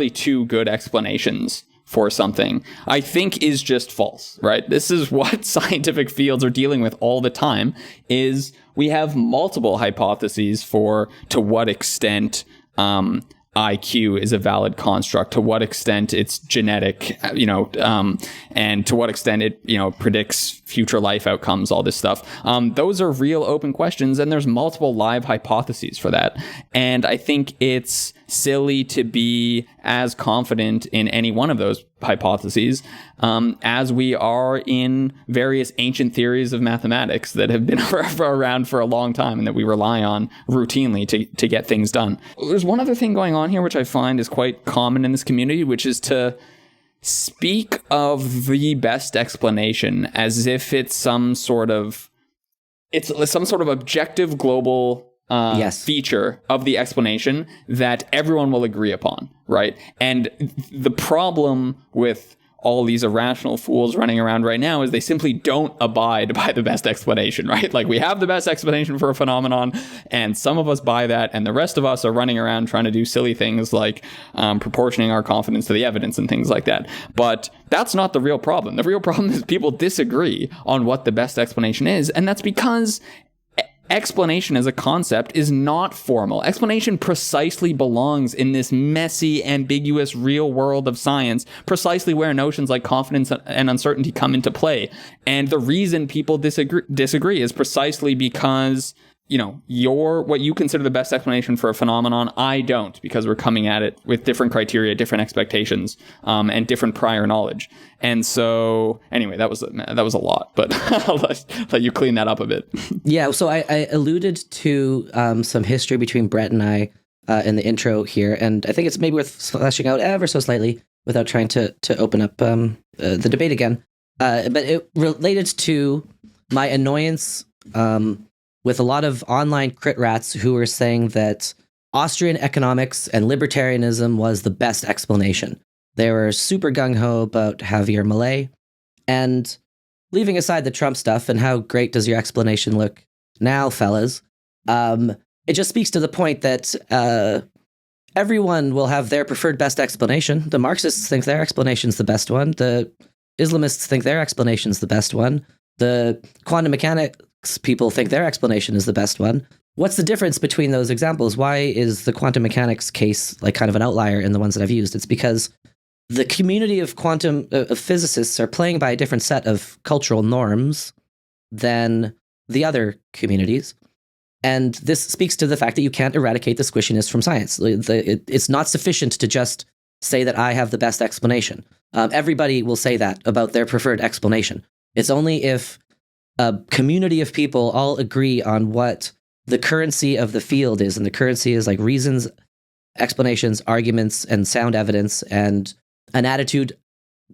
two good explanations for something, I think is just false, right? This is what scientific fields are dealing with all the time, is we have multiple hypotheses for to what extent IQ is a valid construct, to what extent it's genetic, and to what extent it, predicts future life outcomes, all this stuff. Those are real open questions, and there's multiple live hypotheses for that. And I think it's silly to be as confident in any one of those hypotheses as we are in various ancient theories of mathematics that have been around for a long time and that we rely on routinely to get things done. There's one other thing going on here which I find is quite common in this community, which is to speak of the best explanation as if it's some sort of objective global feature of the explanation that everyone will agree upon, right? And the problem with all these irrational fools running around right now is they simply don't abide by the best explanation, right? Like, we have the best explanation for a phenomenon, and some of us buy that, and the rest of us are running around trying to do silly things like proportioning our confidence to the evidence and things like that. But that's not the real problem. The real problem is people disagree on what the best explanation is, and that's because explanation as a concept is not formal. Explanation precisely belongs in this messy, ambiguous, real world of science, precisely where notions like confidence and uncertainty come into play. And the reason people disagree is precisely because, what you consider the best explanation for a phenomenon, I don't, because we're coming at it with different criteria, different expectations, and different prior knowledge. And so, anyway, that was a lot, but I'll let you clean that up a bit. Yeah, so I alluded to some history between Brett and I in the intro here, and I think it's maybe worth fleshing out ever so slightly without trying to open up the debate again. But it related to my annoyance with a lot of online crit rats who were saying that Austrian economics and libertarianism was the best explanation. They were super gung-ho about Javier Milei, and leaving aside the Trump stuff and how great does your explanation look now, fellas, it just speaks to the point that everyone will have their preferred best explanation. The Marxists think their explanation's the best one. The Islamists think their explanation's the best one. The quantum mechanics people think their explanation is the best one. What's the difference between those examples? Why is the quantum mechanics case like kind of an outlier in the ones that I've used? It's because the community of quantum of physicists are playing by a different set of cultural norms than the other communities. And this speaks to the fact that you can't eradicate the squishiness from science. It's not sufficient to just say that I have the best explanation. Everybody will say that about their preferred explanation. It's only if a community of people all agree on what the currency of the field is, and the currency is like reasons, explanations, arguments, and sound evidence, and an attitude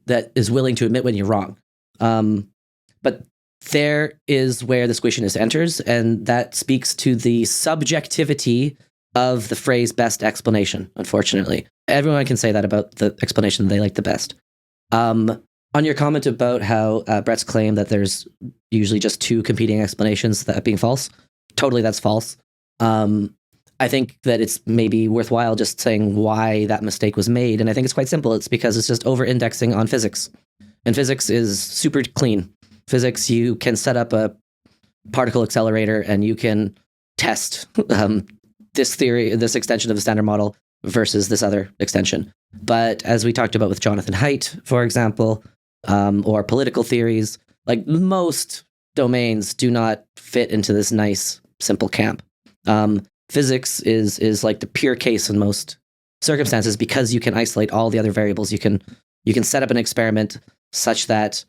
that is willing to admit when you're wrong. But there is where the squishiness enters, and that speaks to the subjectivity of the phrase best explanation, unfortunately. Everyone can say that about the explanation they like the best. On your comment about how Brett's claim that there's usually just two competing explanations, that being false, totally that's false. I think that it's maybe worthwhile just saying why that mistake was made. And I think it's quite simple. It's because it's just over indexing on physics. And physics is super clean. Physics, you can set up a particle accelerator and you can test this theory, this extension of the standard model versus this other extension. But as we talked about with Jonathan Haidt, for example, or political theories, like most domains do not fit into this nice, simple camp. Physics is like the pure case in most circumstances because you can isolate all the other variables. You can set up an experiment such that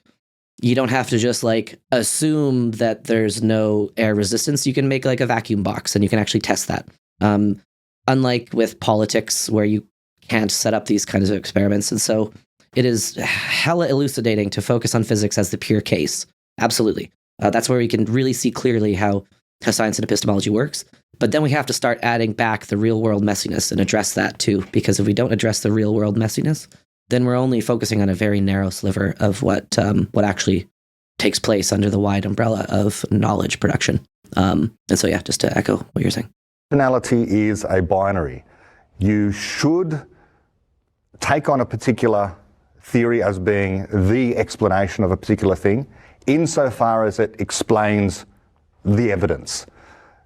you don't have to just like assume that there's no air resistance. You can make like a vacuum box and you can actually test that. Unlike with politics where you can't set up these kinds of experiments. And so it is hella elucidating to focus on physics as the pure case. Absolutely. That's where we can really see clearly how science and epistemology works. But then we have to start adding back the real world messiness and address that too. Because if we don't address the real world messiness, then we're only focusing on a very narrow sliver of what actually takes place under the wide umbrella of knowledge production. And so, yeah, just to echo what you're saying. Rationality is a binary. You should take on a particular theory as being the explanation of a particular thing, insofar as it explains the evidence.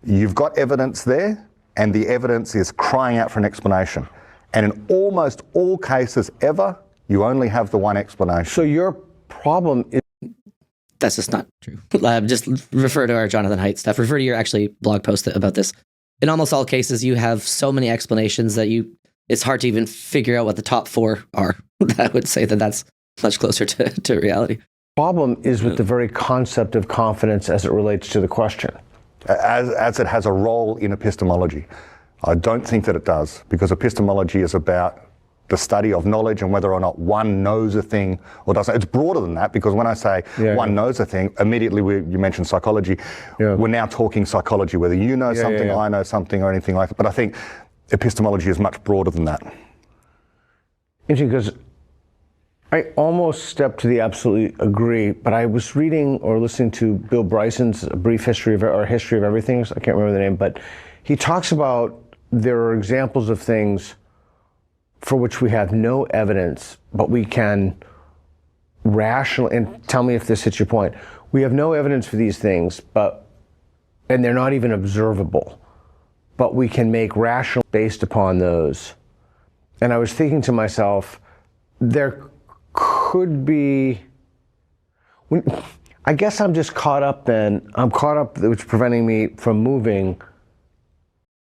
You've got evidence there, and the evidence is crying out for an explanation. And in almost all cases ever, you only have the one explanation. So your problem is... That's just not true. Just refer to our Jonathan Haidt stuff. Refer to your actually blog post about this. In almost all cases, you have so many explanations that it's hard to even figure out what the top four are. I would say that's much closer to reality. Problem is with the very concept of confidence as it relates to the question. As it has a role in epistemology. I don't think that it does, because epistemology is about the study of knowledge and whether or not one knows a thing or doesn't. It's broader than that, because when I say one knows a thing, immediately you mentioned psychology. Yeah. We're now talking psychology, whether you know something, I know something, or anything like that. But I think epistemology is much broader than that. Interesting, because I almost stepped to the absolutely agree, but I was reading or listening to Bill Bryson's brief history of everything. I can't remember the name, but he talks about there are examples of things for which we have no evidence, but we can rationally, and tell me if this hits your point, we have no evidence for these things, and they're not even observable, but we can make rational based upon those. And I was thinking to myself, there could be, I guess I'm just caught up then, which is preventing me from moving.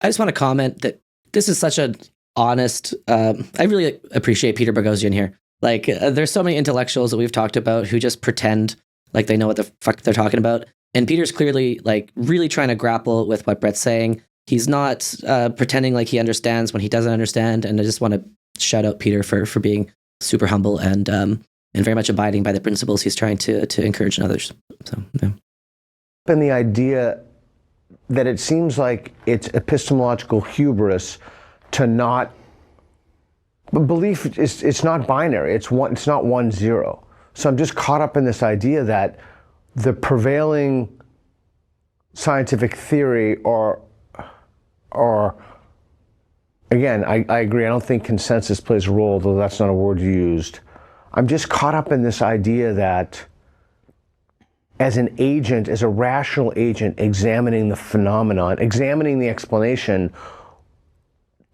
I just want to comment that this is such an honest, I really appreciate Peter Boghossian here. Like, there's so many intellectuals that we've talked about who just pretend like they know what the fuck they're talking about. And Peter's clearly like really trying to grapple with what Brett's saying. He's not pretending like he understands when he doesn't understand. And I just want to shout out Peter for being super humble and very much abiding by the principles he's trying to encourage in others. So, yeah. And the idea that it seems like it's epistemological hubris to not belief. It's not binary. It's not 1-0. So I'm just caught up in this idea that the prevailing scientific theory, or again, I agree. I don't think consensus plays a role, though that's not a word used. I'm just caught up in this idea that as an agent, as a rational agent, examining the phenomenon, examining the explanation,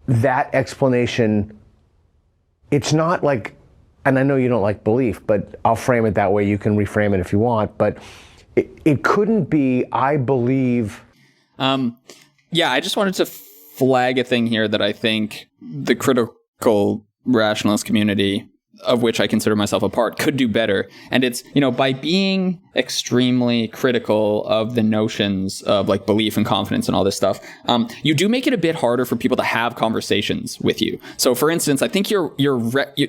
that explanation, it's not like, and I know you don't like belief, but I'll frame it that way. You can reframe it if you want, but it couldn't be, I believe. Yeah, I just wanted to flag a thing here that I think the critical rationalist community, of which I consider myself a part, could do better. And it's, by being extremely critical of the notions of like belief and confidence and all this stuff, you do make it a bit harder for people to have conversations with you. So for instance, I think you're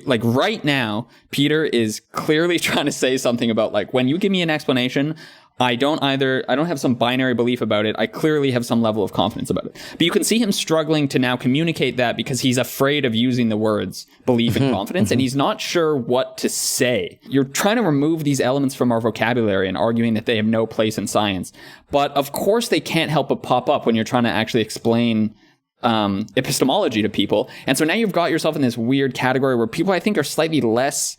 like right now, Peter is clearly trying to say something about like, when you give me an explanation, I don't have some binary belief about it. I clearly have some level of confidence about it. But you can see him struggling to now communicate that because he's afraid of using the words belief and confidence, and he's not sure what to say. You're trying to remove these elements from our vocabulary and arguing that they have no place in science. But of course they can't help but pop up when you're trying to actually explain epistemology to people. And so now you've got yourself in this weird category where people, I think, are slightly less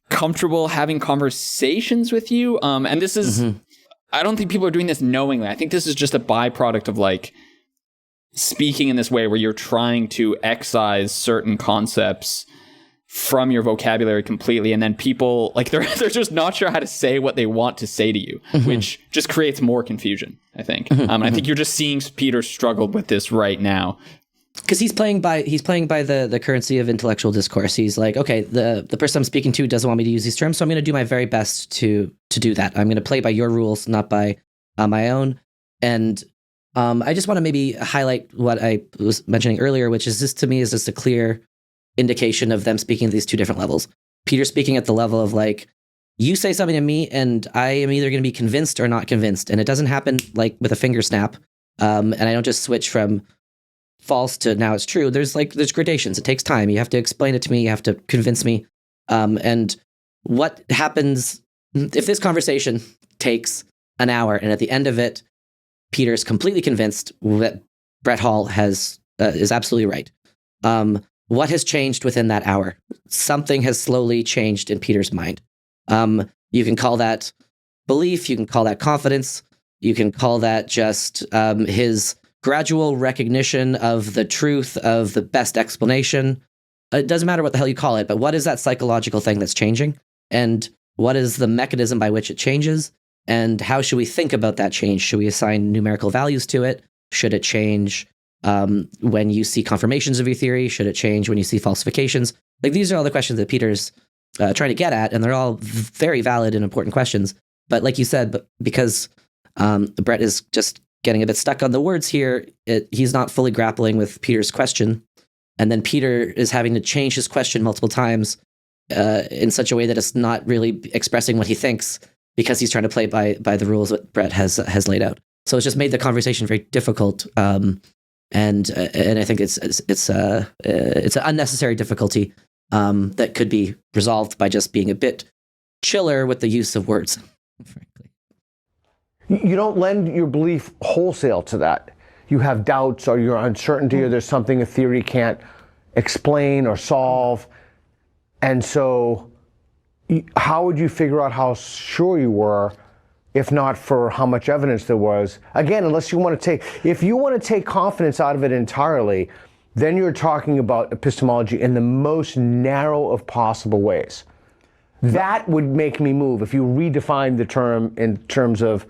comfortable having conversations with you. And this is, I don't think people are doing this knowingly. I think this is just a byproduct of like speaking in this way where you're trying to excise certain concepts from your vocabulary completely, and then people like they're just not sure how to say what they want to say to you, which just creates more confusion, I think. And I think you're just seeing Peter struggle with this right now because he's playing by the currency of intellectual discourse. He's like, okay, the person I'm speaking to doesn't want me to use these terms, so I'm going to do my very best to do that. I'm going to play by your rules, not by my own. And I just want to maybe highlight what I was mentioning earlier, which is this to me is just a clear indication of them speaking at these two different levels. Peter speaking at the level of like, you say something to me and I am either going to be convinced or not convinced. And it doesn't happen like with a finger snap. And I don't just switch from false to now it's true. There's gradations. It takes time. You have to explain it to me. You have to convince me. And what happens if this conversation takes an hour and at the end of it, Peter's completely convinced that Brett Hall is absolutely right. What has changed within that hour? Something has slowly changed in Peter's mind. You can call that belief. You can call that confidence. You can call that just his gradual recognition of the truth of the best explanation. It doesn't matter what the hell you call it, but what is that psychological thing that's changing? And what is the mechanism by which it changes? And how should we think about that change? Should we assign numerical values to it? Should it change when you see confirmations of your theory? Should it change when you see falsifications? Like, these are all the questions that Peter's trying to get at, and they're all very valid and important questions. But like you said, because Brett is just getting a bit stuck on the words here, he's not fully grappling with Peter's question. And then Peter is having to change his question multiple times in such a way that it's not really expressing what he thinks, because he's trying to play by the rules that Brett has laid out. So it's just made the conversation very difficult. And I think it's an unnecessary difficulty that could be resolved by just being a bit chiller with the use of words. Frankly, you don't lend your belief wholesale to that. You have doubts, or your uncertainty, or there's something a theory can't explain or solve, and so how would you figure out how sure you were, if not for how much evidence there was? Again, unless you want to if you want to take confidence out of it entirely, then you're talking about epistemology in the most narrow of possible ways. That would make me move if you redefine the term in terms of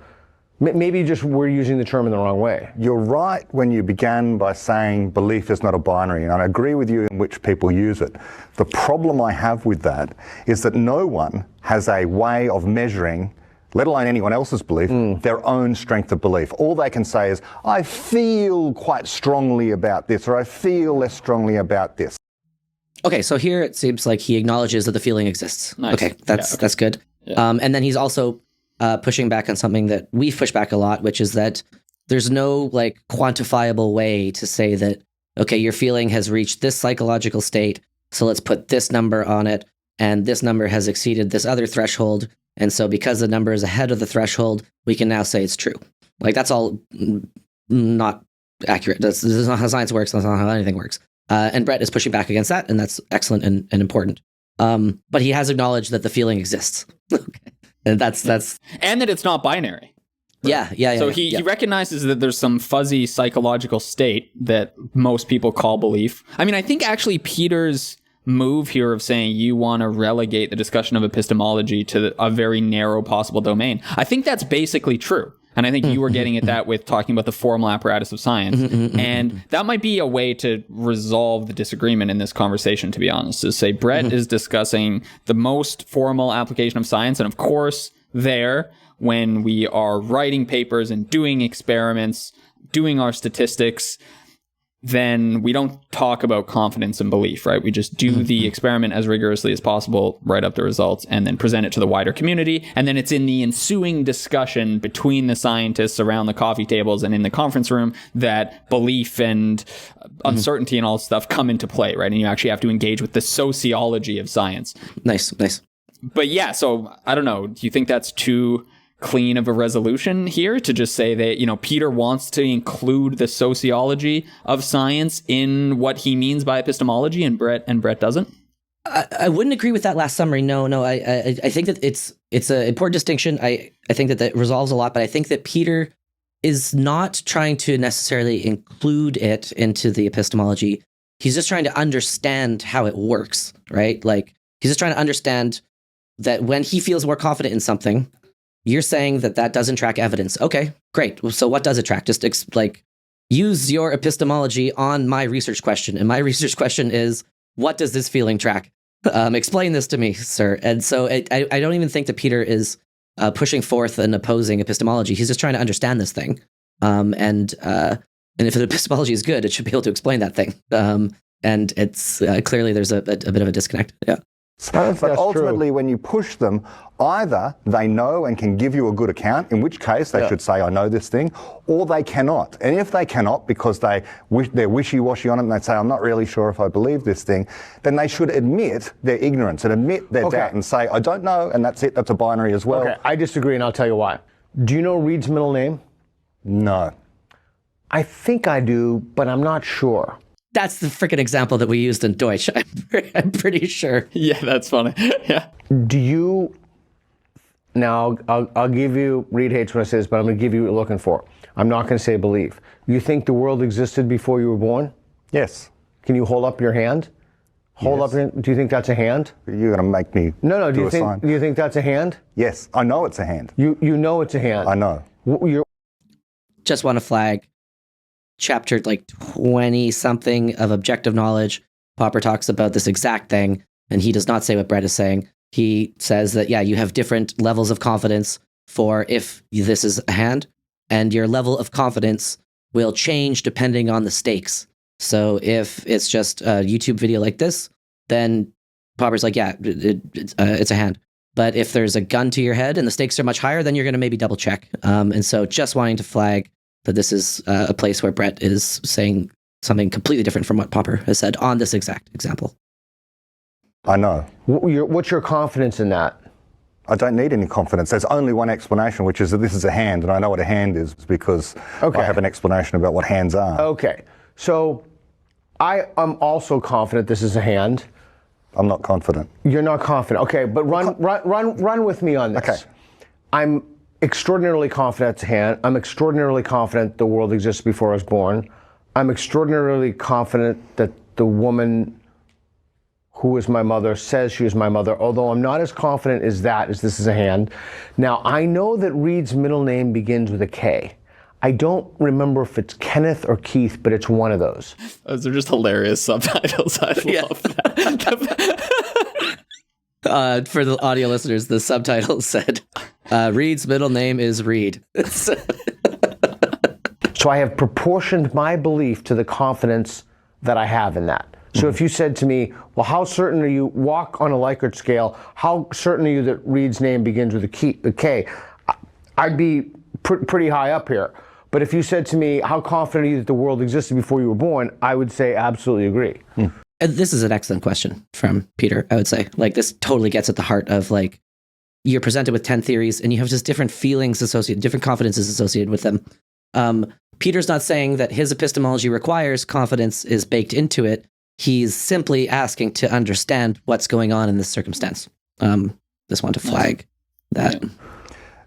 maybe just we're using the term in the wrong way. You're right when you began by saying belief is not a binary, and I agree with you in which people use it. The problem I have with that is that no one has a way of measuring, let alone anyone else's belief, their own strength of belief. All they can say is, I feel quite strongly about this, or I feel less strongly about this. Okay, so here it seems like he acknowledges that the feeling exists. Nice. Okay, that's good. Yeah. And then he's also pushing back on something that we've pushed back a lot, which is that there's no like quantifiable way to say that, okay, your feeling has reached this psychological state, so let's put this number on it, and this number has exceeded this other threshold, and so because the number is ahead of the threshold, we can now say it's true. Like, that's all not accurate. This is not how science works. That's not how anything works. And Brett is pushing back against that, and that's excellent and important. But he has acknowledged that the feeling exists. Okay. And that's and that it's not binary. Yeah. So he recognizes that there's some fuzzy psychological state that most people call belief. I mean, I think actually Peter's move here of saying you want to relegate the discussion of epistemology to a very narrow possible domain, I think that's basically true. And I think you were getting at that with talking about the formal apparatus of science. And that might be a way to resolve the disagreement in this conversation, to be honest, is say Brett is discussing the most formal application of science. And of course, when we are writing papers and doing experiments, doing our statistics, then we don't talk about confidence and belief, right? We just do the experiment as rigorously as possible, write up the results, and then present it to the wider community. And then it's in the ensuing discussion between the scientists around the coffee tables and in the conference room that belief and uncertainty and all this stuff come into play, right? And you actually have to engage with the sociology of science. Nice. But yeah, so I don't know. Do you think that's too clean of a resolution here to just say that, you know, Peter wants to include the sociology of science in what he means by epistemology, and Brett doesn't? I wouldn't agree with that last summary. No. I think that it's an important distinction. I think that resolves a lot, but I think that Peter is not trying to necessarily include it into the epistemology. He's just trying to understand how it works, right? Like, he's just trying to understand that when he feels more confident in something, you're saying that doesn't track evidence. Okay, great. So what does it track? Just use your epistemology on my research question. And my research question is, what does this feeling track? Explain this to me, sir. And so I don't even think that Peter is pushing forth an opposing epistemology. He's just trying to understand this thing. And if the epistemology is good, it should be able to explain that thing. And it's clearly there's a bit of a disconnect. Yeah. But ultimately, when you push them, either they know and can give you a good account, in which case they should say, I know this thing, or they cannot. And if they cannot, because they're wishy-washy on it and they say, I'm not really sure if I believe this thing, then they should admit their ignorance and admit their doubt and say, I don't know, and that's it. That's a binary as well. Okay, I disagree, and I'll tell you why. Do you know Reed's middle name? No. I think I do, but I'm not sure. That's the freaking example that we used in Deutsch. I'm pretty sure. Yeah, that's funny. Yeah. Do you... Now, I'll give you... Reed hates when I say this, but I'm going to give you what you're looking for. I'm not going to say believe. You think the world existed before you were born? Yes. Can you hold up your hand? Hold up your... Do you think that's a hand? You're going to make me No, do a sign. you think that's a hand? Yes, I know it's a hand. You know it's a hand. I know. Just want to flag chapter 20 something of objective knowledge. Popper talks about this exact thing, and he does not say what Brett is saying. He says that, you have different levels of confidence for if this is a hand, and your level of confidence will change depending on the stakes. So if it's just a YouTube video like this, then Popper's like, it's a hand. But if there's a gun to your head and the stakes are much higher, then you're going to maybe double check. And so just wanting to flag that this is a place where Brett is saying something completely different from what Popper has said on this exact example. I know. What's your confidence in that? I don't need any confidence. There's only one explanation, which is that this is a hand, and I know what a hand is because I have an explanation about what hands are. Okay. So I am also confident this is a hand. I'm not confident. You're not confident. Okay, but run with me on this. Okay. I'm extraordinarily confident it's a hand. I'm extraordinarily confident the world exists before I was born. I'm extraordinarily confident that the woman who is my mother says she is my mother, although I'm not as confident as this is a hand. Now, I know that Reed's middle name begins with a K. I don't remember if it's Kenneth or Keith, but it's one of those. Those are just hilarious subtitles. I love that. For the audio listeners, the subtitle said, Reed's middle name is Reed. So I have proportioned my belief to the confidence that I have in that. So if you said to me, well, how certain are you, walk on a Likert scale, how certain are you that Reed's name begins with a K? I'd be pretty high up here. But if you said to me, how confident are you that the world existed before you were born, I would say absolutely agree. This is an excellent question from Peter, I would say. This totally gets at the heart of you're presented with 10 theories and you have just different feelings associated, different confidences associated with them. Peter's not saying that his epistemology requires confidence is baked into it. He's simply asking to understand what's going on in this circumstance. Just want to flag that. Yeah.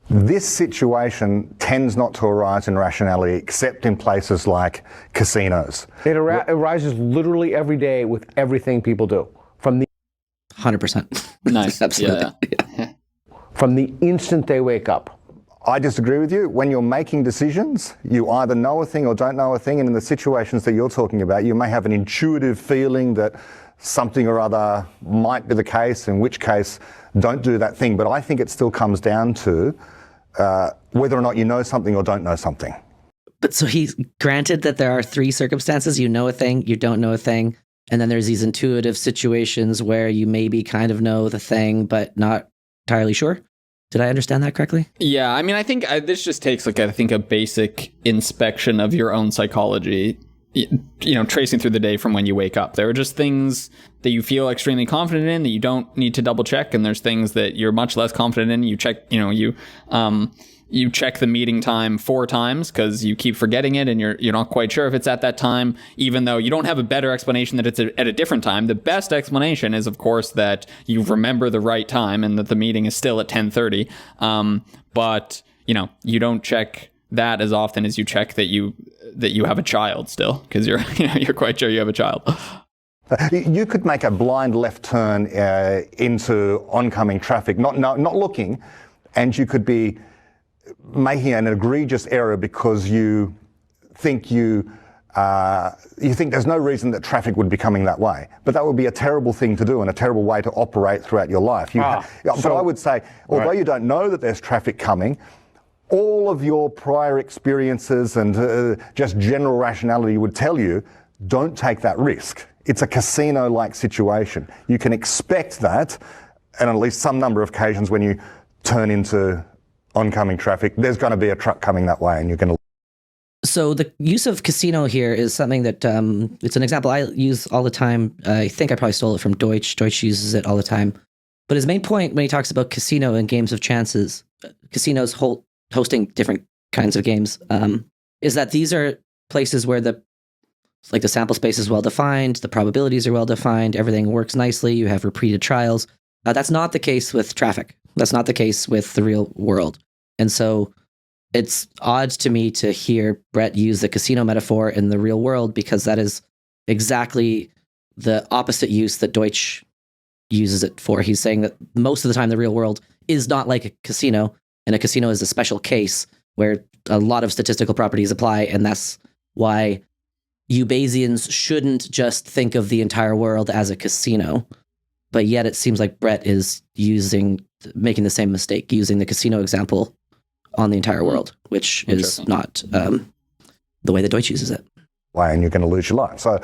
This situation tends not to arise in rationality except in places like casinos. It arises literally every day with everything people do. From the 100%. Nice. Absolutely. Yeah. From the instant they wake up. I disagree with you. When you're making decisions, you either know a thing or don't know a thing, and in the situations that you're talking about, you may have an intuitive feeling that something or other might be the case, in which case, don't do that thing. But I think it still comes down to whether or not you know something or don't know something. But so he's granted that there are three circumstances: you know a thing, you don't know a thing, and then there's these intuitive situations where you maybe kind of know the thing, but not entirely sure. Did I understand that correctly? Yeah, I mean, I think this just takes a basic inspection of your own psychology tracing through the day from when you wake up. There are just things that you feel extremely confident in that you don't need to double check, and there's things that you're much less confident in. You check, you check the meeting time 4 times because you keep forgetting it, and you're not quite sure if it's at that time, even though you don't have a better explanation that it's at a different time. The best explanation is, of course, that you remember the right time and that the meeting is still at 10:30. But you don't check that as often as you check that you have a child still, because you're quite sure you have a child. You could make a blind left turn into oncoming traffic, not looking, and you could be making an egregious error because you think there's no reason that traffic would be coming that way. But that would be a terrible thing to do and a terrible way to operate throughout your life. But I would say, although you don't know that there's traffic coming, all of your prior experiences and just general rationality would tell you, don't take that risk. It's a casino-like situation. You can expect that, and at least some number of occasions when you turn into oncoming traffic, there's going to be a truck coming that way, and you're going to... So the use of casino here is something that, it's an example I use all the time. I think I probably stole it from Deutsch. Deutsch uses it all the time. But his main point when he talks about casino and games of chances, casinos hosting different kinds of games, is that these are places where the sample space is well defined, the probabilities are well defined, everything works nicely, you have repeated trials. That's not the case with traffic. That's not the case with the real world. And so it's odd to me to hear Brett use the casino metaphor in the real world, because that is exactly the opposite use that Deutsch uses it for. He's saying that most of the time the real world is not like a casino, and a casino is a special case where a lot of statistical properties apply, and that's why you Bayesians shouldn't just think of the entire world as a casino. But yet it seems like Brett is making the same mistake, using the casino example on the entire world, which is not the way that Deutsch uses it. And you're going to lose your life. So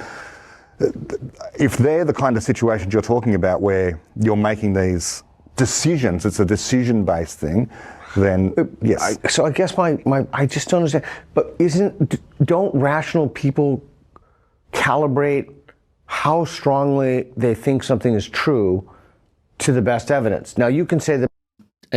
if they're the kind of situations you're talking about where you're making these decisions, it's a decision-based thing, then yes. So I guess I just don't understand. But don't rational people calibrate how strongly they think something is true to the best evidence? Now you can say that.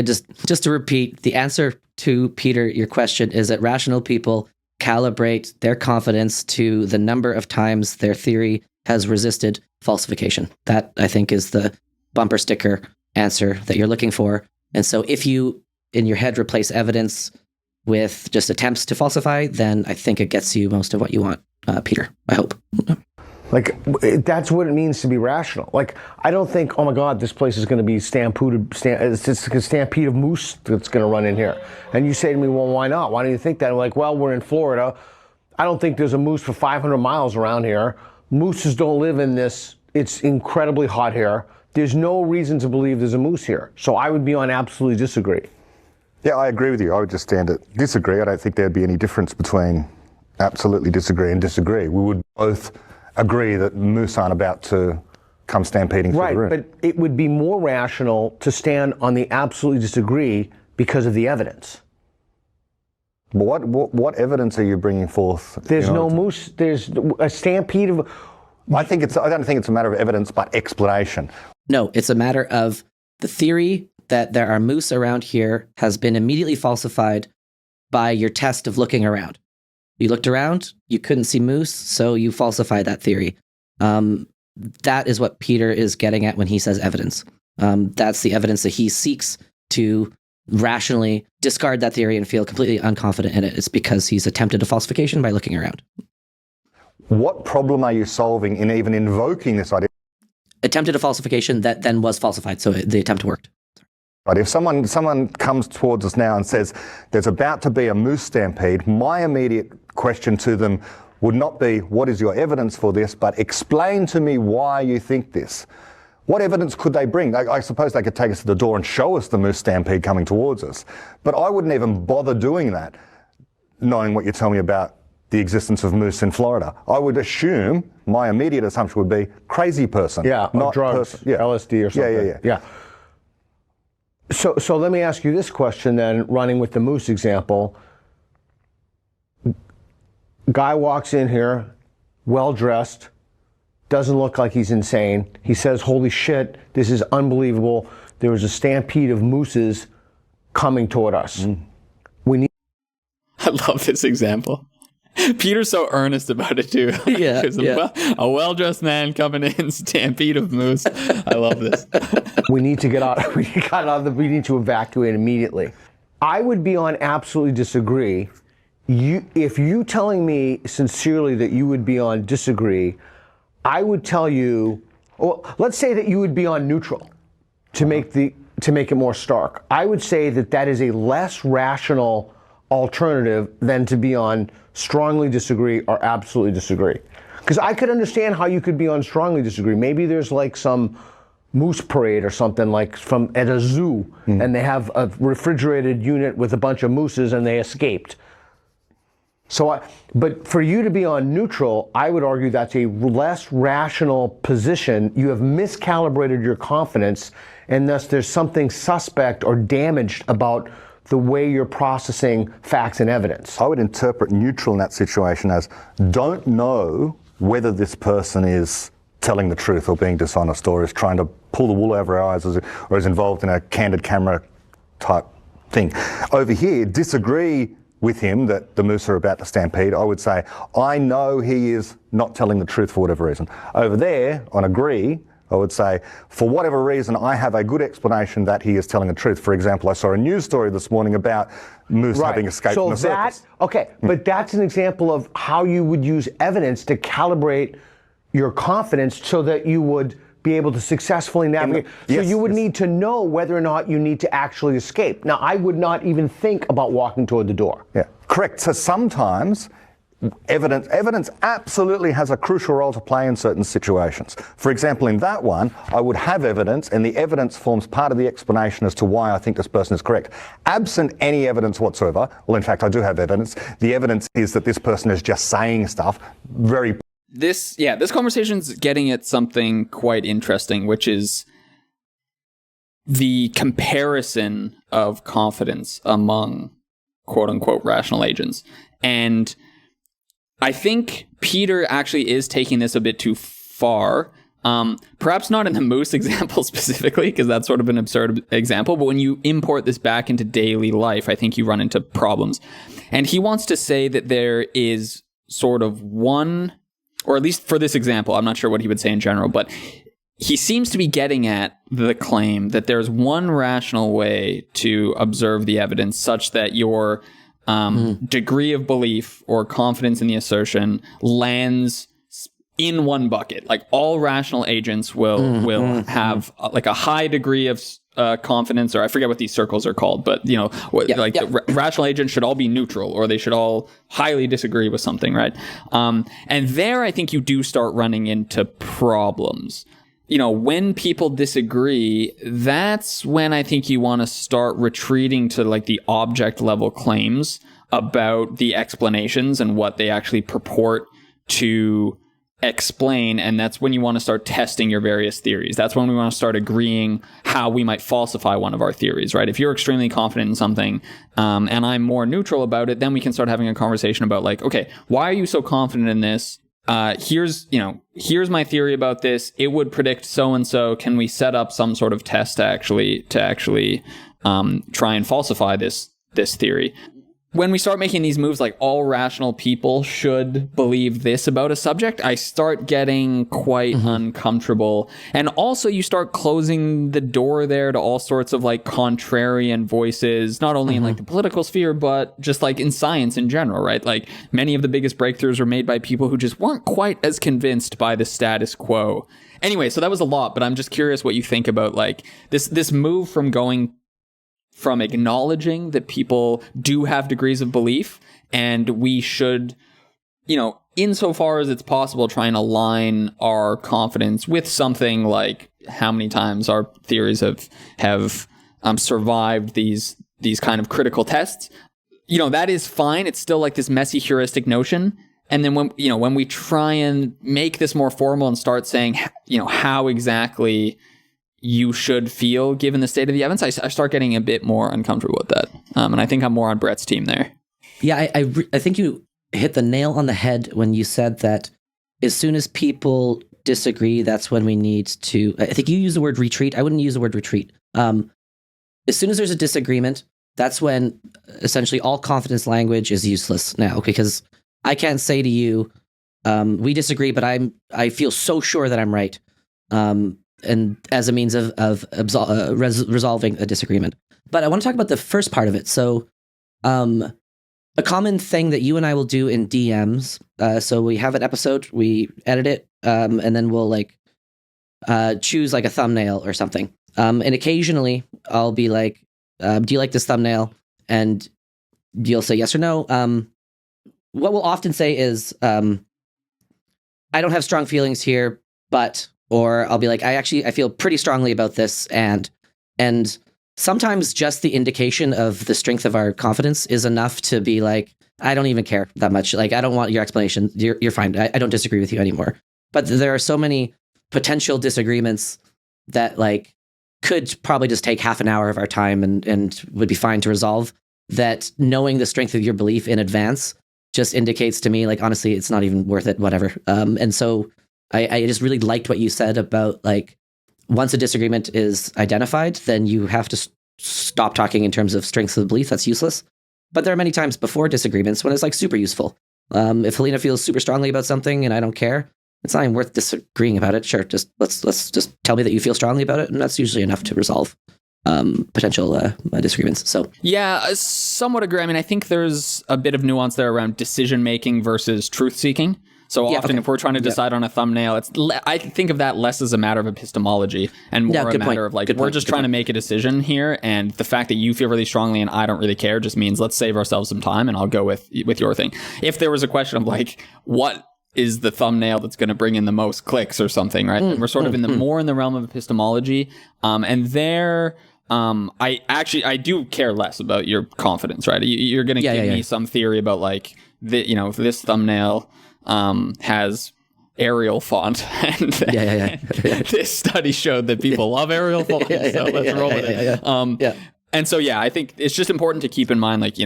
Just to repeat, the answer to Peter, your question is that rational people calibrate their confidence to the number of times their theory has resisted falsification. That, I think, is the bumper sticker answer that you're looking for. And so if you, in your head, replace evidence with just attempts to falsify, then I think it gets you most of what you want, Peter, I hope. Like, that's what it means to be rational. Like, I don't think, oh my God, this place is going to be it's just a stampede of moose that's going to run in here. And you say to me, well, why not? Why do you think that? I'm like, well, we're in Florida. I don't think there's a moose for 500 miles around here. Mooses don't live in this. It's incredibly hot here. There's no reason to believe there's a moose here. So I would be on absolutely disagree. Yeah, I agree with you. I would just stand at disagree. I don't think there'd be any difference between absolutely disagree and disagree. We would both agree that moose aren't about to come stampeding through the room. Right, but it would be more rational to stand on the absolutely disagree because of the evidence. What evidence are you bringing forth? There's no moose. There's a stampede of. I don't think it's a matter of evidence, but explanation. No, it's a matter of the theory that there are moose around here has been immediately falsified by your test of looking around. You looked around, you couldn't see moose, so you falsified that theory. That is what Peter is getting at when he says evidence. That's the evidence that he seeks to rationally discard that theory and feel completely unconfident in it. It's because he's attempted a falsification by looking around. What problem are you solving in even invoking this idea? Attempted a falsification that then was falsified, so the attempt worked. Right, if someone comes towards us now and says there's about to be a moose stampede, my immediate question to them would not be, what is your evidence for this, but explain to me why you think this. What evidence could they bring? I suppose they could take us to the door and show us the moose stampede coming towards us. But I wouldn't even bother doing that, knowing what you tell me about the existence of moose in Florida. I would assume, my immediate assumption would be, crazy person. Yeah, not drugs, LSD or something. Yeah. So let me ask you this question then, running with the moose example. Guy walks in here, well-dressed, doesn't look like he's insane. He says, holy shit, this is unbelievable. There was a stampede of mooses coming toward us. We need. I love this example. Peter's so earnest about it too. Yeah, A well-dressed man coming in, stampede of moose. I love this. We need to get out. We need to evacuate immediately. I would be on absolutely disagree. If you telling me sincerely that you would be on disagree, I would tell you, well, let's say that you would be on neutral to make it more stark. I would say that is a less rational alternative than to be on strongly disagree or absolutely disagree. Because I could understand how you could be on strongly disagree. Maybe there's like some moose parade or something like at a zoo, and they have a refrigerated unit with a bunch of mooses and they escaped. But for you to be on neutral, I would argue that's a less rational position. You have miscalibrated your confidence, and thus there's something suspect or damaged about the way you're processing facts and evidence. I would interpret neutral in that situation as don't know whether this person is telling the truth or being dishonest or is trying to pull the wool over our eyes or is involved in a candid camera type thing. Over here, disagree with him that the moose are about to stampede. I would say, I know he is not telling the truth for whatever reason. Over there, on agree, I would say, for whatever reason, I have a good explanation that he is telling the truth. For example, I saw a news story this morning about moose having escaped from a circus. Okay, but that's an example of how you would use evidence to calibrate your confidence so that you would be able to successfully navigate. So you would need to know whether or not you need to actually escape. Now, I would not even think about walking toward the door. Yeah, correct. So sometimes evidence absolutely has a crucial role to play in certain situations. For example, in that one, I would have evidence, and the evidence forms part of the explanation as to why I think this person is correct. Absent any evidence whatsoever, well, in fact, I do have evidence. The evidence is that this person is just saying stuff very. This conversation's getting at something quite interesting, which is the comparison of confidence among quote unquote rational agents. And I think Peter actually is taking this a bit too far. Perhaps not in the moose example specifically, because that's sort of an absurd example, but when you import this back into daily life, I think you run into problems. And he wants to say that there is sort of one, or at least for this example, I'm not sure what he would say in general, but he seems to be getting at the claim that there's one rational way to observe the evidence such that your degree of belief or confidence in the assertion lands in one bucket. Like all rational agents will have like a high degree of confidence, or I forget what these circles are called, but the rational agents should all be neutral, or they should all highly disagree with something, right? And there, I think you do start running into problems. When people disagree, that's when I think you want to start retreating to like the object level claims about the explanations and what they actually purport to explain. And that's when you want to start testing your various theories. That's when we want to start agreeing how we might falsify one of our theories, right? If you're extremely confident in something, and I'm more neutral about it, then we can start having a conversation about like, okay, why are you so confident in this? Here's my theory about this. It would predict so-and-so. Can we set up some sort of test to actually try and falsify this theory? When we start making these moves, like all rational people should believe this about a subject, I start getting quite uncomfortable. And also you start closing the door there to all sorts of like contrarian voices, not only in like the political sphere, but just like in science in general, right? Like many of the biggest breakthroughs were made by people who just weren't quite as convinced by the status quo. Anyway, so that was a lot, but I'm just curious what you think about like this move from acknowledging that people do have degrees of belief, and we should, insofar as it's possible, try and align our confidence with something like how many times our theories have survived these kind of critical tests. That is fine. It's still like this messy heuristic notion. And then when we try and make this more formal and start saying, how exactly you should feel given the state of the evidence, I start getting a bit more uncomfortable with that. And I think I'm more on Brett's team there. Yeah, I think you hit the nail on the head when you said that as soon as people disagree, that's when we need to, I think you use the word retreat. I wouldn't use the word retreat. As soon as there's a disagreement, that's when essentially all confidence language is useless now, because I can't say to you, we disagree, but I feel so sure that I'm right. And as a means of resolving a disagreement. But I want to talk about the first part of it. So a common thing that you and I will do in DMs, so we have an episode, we edit it, and then we'll like choose like a thumbnail or something. And occasionally I'll be like, do you like this thumbnail? And you'll say yes or no. What we'll often say is, I don't have strong feelings here, but, or I'll be like, I feel pretty strongly about this. And sometimes just the indication of the strength of our confidence is enough to be like, I don't even care that much. Like, I don't want your explanation. You're fine. I don't disagree with you anymore. But there are so many potential disagreements that like could probably just take half an hour of our time and would be fine to resolve, that knowing the strength of your belief in advance just indicates to me, like, honestly, it's not even worth it, whatever. And so I just really liked what you said about, like, once a disagreement is identified, then you have to stop talking in terms of strengths of the belief. That's useless. But there are many times before disagreements when it's, like, super useful. If Helena feels super strongly about something and I don't care, it's not even worth disagreeing about it. Sure, just let's just tell me that you feel strongly about it, and that's usually enough to resolve potential disagreements. So yeah, I somewhat agree. I mean, I think there's a bit of nuance there around decision making versus truth seeking. So often, if we're trying to decide on a thumbnail, I think of that less as a matter of epistemology and more a matter of like, we're just trying to make a decision here, and the fact that you feel really strongly and I don't really care just means let's save ourselves some time, and I'll go with your thing. If there was a question of like, what is the thumbnail that's going to bring in the most clicks or something, right? And we're sort of more in the realm of epistemology, and there. I do care less about your confidence, right? You're going to give me some theory about like, this thumbnail has Arial font, and this study showed that people love Arial font, so let's roll with it. And so, I think it's just important to keep in mind, like,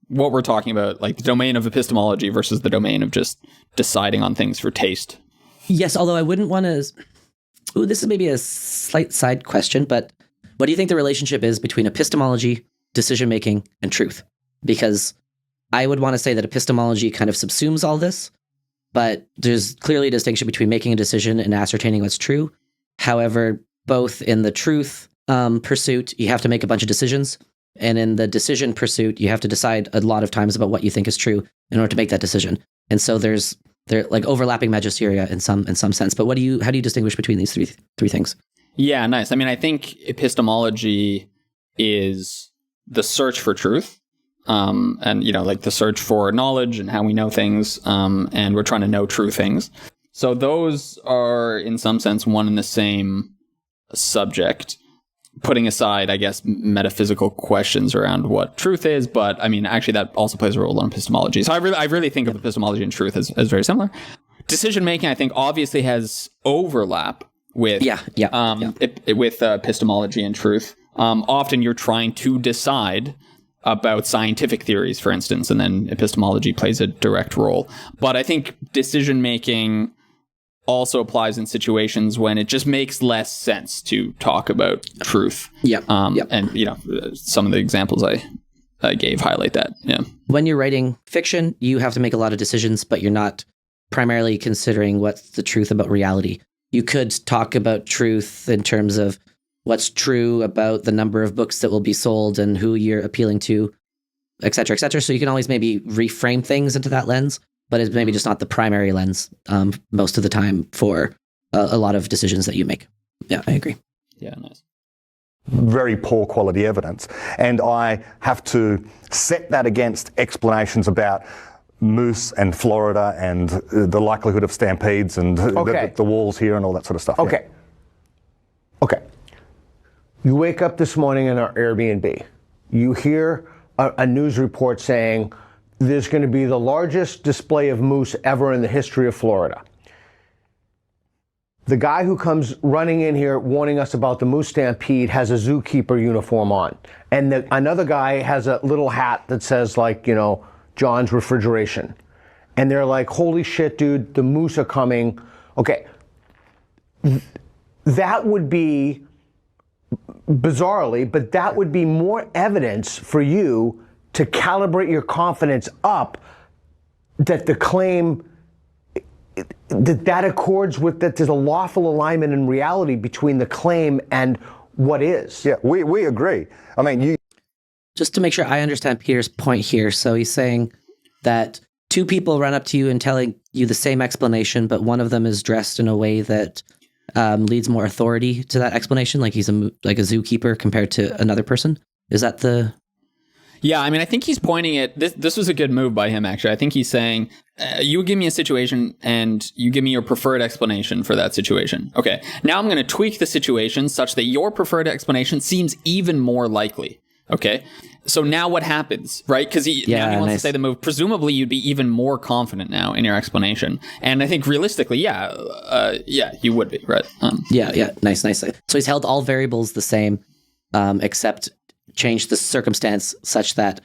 what we're talking about, like the domain of epistemology versus the domain of just deciding on things for taste. Yes, although I wouldn't want to... Ooh, this is maybe a slight side question, but what do you think the relationship is between epistemology, decision-making, and truth? Because I would want to say that epistemology kind of subsumes all this, but there's clearly a distinction between making a decision and ascertaining what's true. However, both in the truth pursuit, you have to make a bunch of decisions, and in the decision pursuit, you have to decide a lot of times about what you think is true in order to make that decision. And so they're like overlapping magisteria in some sense. But how do you distinguish between these three things? Yeah, nice. I mean, I think epistemology is the search for truth, and like the search for knowledge and how we know things, and we're trying to know true things. So those are, in some sense, one and the same subject. Putting aside, I guess, metaphysical questions around what truth is, but I mean, actually, that also plays a role in epistemology. So I really think of epistemology and truth as very similar. Decision making, I think, obviously has overlap with with epistemology and truth. Often, you're trying to decide about scientific theories, for instance, and then epistemology plays a direct role. But I think decision making also applies in situations when it just makes less sense to talk about truth. And some of the examples I gave highlight that. Yeah. When you're writing fiction, you have to make a lot of decisions, but you're not primarily considering what's the truth about reality. You could talk about truth in terms of what's true about the number of books that will be sold and who you're appealing to, et cetera, et cetera. So you can always maybe reframe things into that lens, but it's maybe just not the primary lens most of the time for a lot of decisions that you make. Yeah, I agree. Yeah, nice. Very poor quality evidence. And I have to set that against explanations about moose and Florida and the likelihood of stampedes and the walls here and all that sort of stuff. Okay. You wake up this morning in our Airbnb. You hear a news report saying there's going to be the largest display of moose ever in the history of Florida. The guy who comes running in here warning us about the moose stampede has a zookeeper uniform on. And another guy has a little hat that says, like, John's Refrigeration. and they're like, holy shit, dude, the moose are coming. Okay. That would be, bizarrely, but that would be more evidence for you to calibrate your confidence up that the claim, that accords with, that there's a lawful alignment in reality between the claim and what is. Yeah, we agree. I mean, Just to make sure I understand Peter's point here. So he's saying that two people run up to you and telling you the same explanation, but one of them is dressed in a way that leads more authority to that explanation, like he's like a zookeeper compared to another person. Is that the... Yeah, I mean, I think he's pointing at this was a good move by him, actually. I think he's saying, you give me a situation and you give me your preferred explanation for that situation. Okay, now I'm going to tweak the situation such that your preferred explanation seems even more likely. Okay, so now what happens, right? Because now he wants to say the move. Presumably, you'd be even more confident now in your explanation. And I think realistically, you would be, right? Nice. So he's held all variables the same, except changed the circumstance such that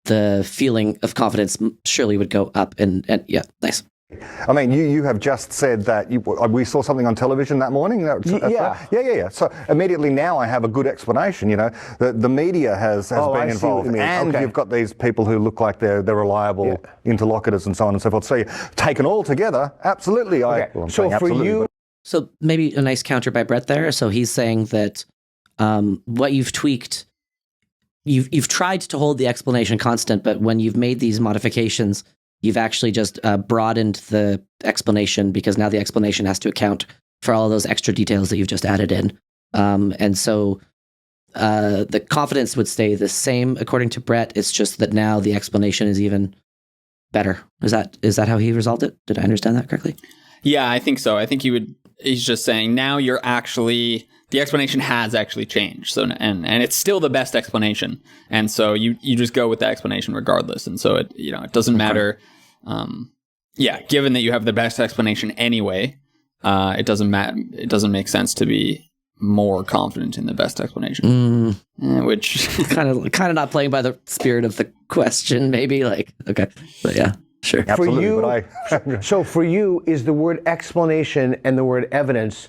the feeling of confidence surely would go up. And yeah, nice. I mean, you have just said that we saw something on television that morning. Yeah. So immediately now I have a good explanation. You know, the media has been involved, and you've got these people who look like they're reliable interlocutors and so on and so forth. So taken all together, absolutely. So maybe a nice counter by Brett there. So he's saying that what you've tweaked, you've tried to hold the explanation constant, but when you've made these modifications, you've actually just broadened the explanation because now the explanation has to account for all of those extra details that you've just added in. And so the confidence would stay the same according to Brett. It's just that now the explanation is even better. Is that how he resolved it? Did I understand that correctly? Yeah, I think so. I think he's just saying now the explanation has actually changed. So and it's still the best explanation. And so you just go with the explanation regardless. And so it doesn't matter. Given that you have the best explanation anyway, it doesn't make sense to be more confident in the best explanation. Which kind of not playing by the spirit of the question, maybe. Like, okay, but yeah, sure. Absolutely, so for you, is the word explanation and the word evidence,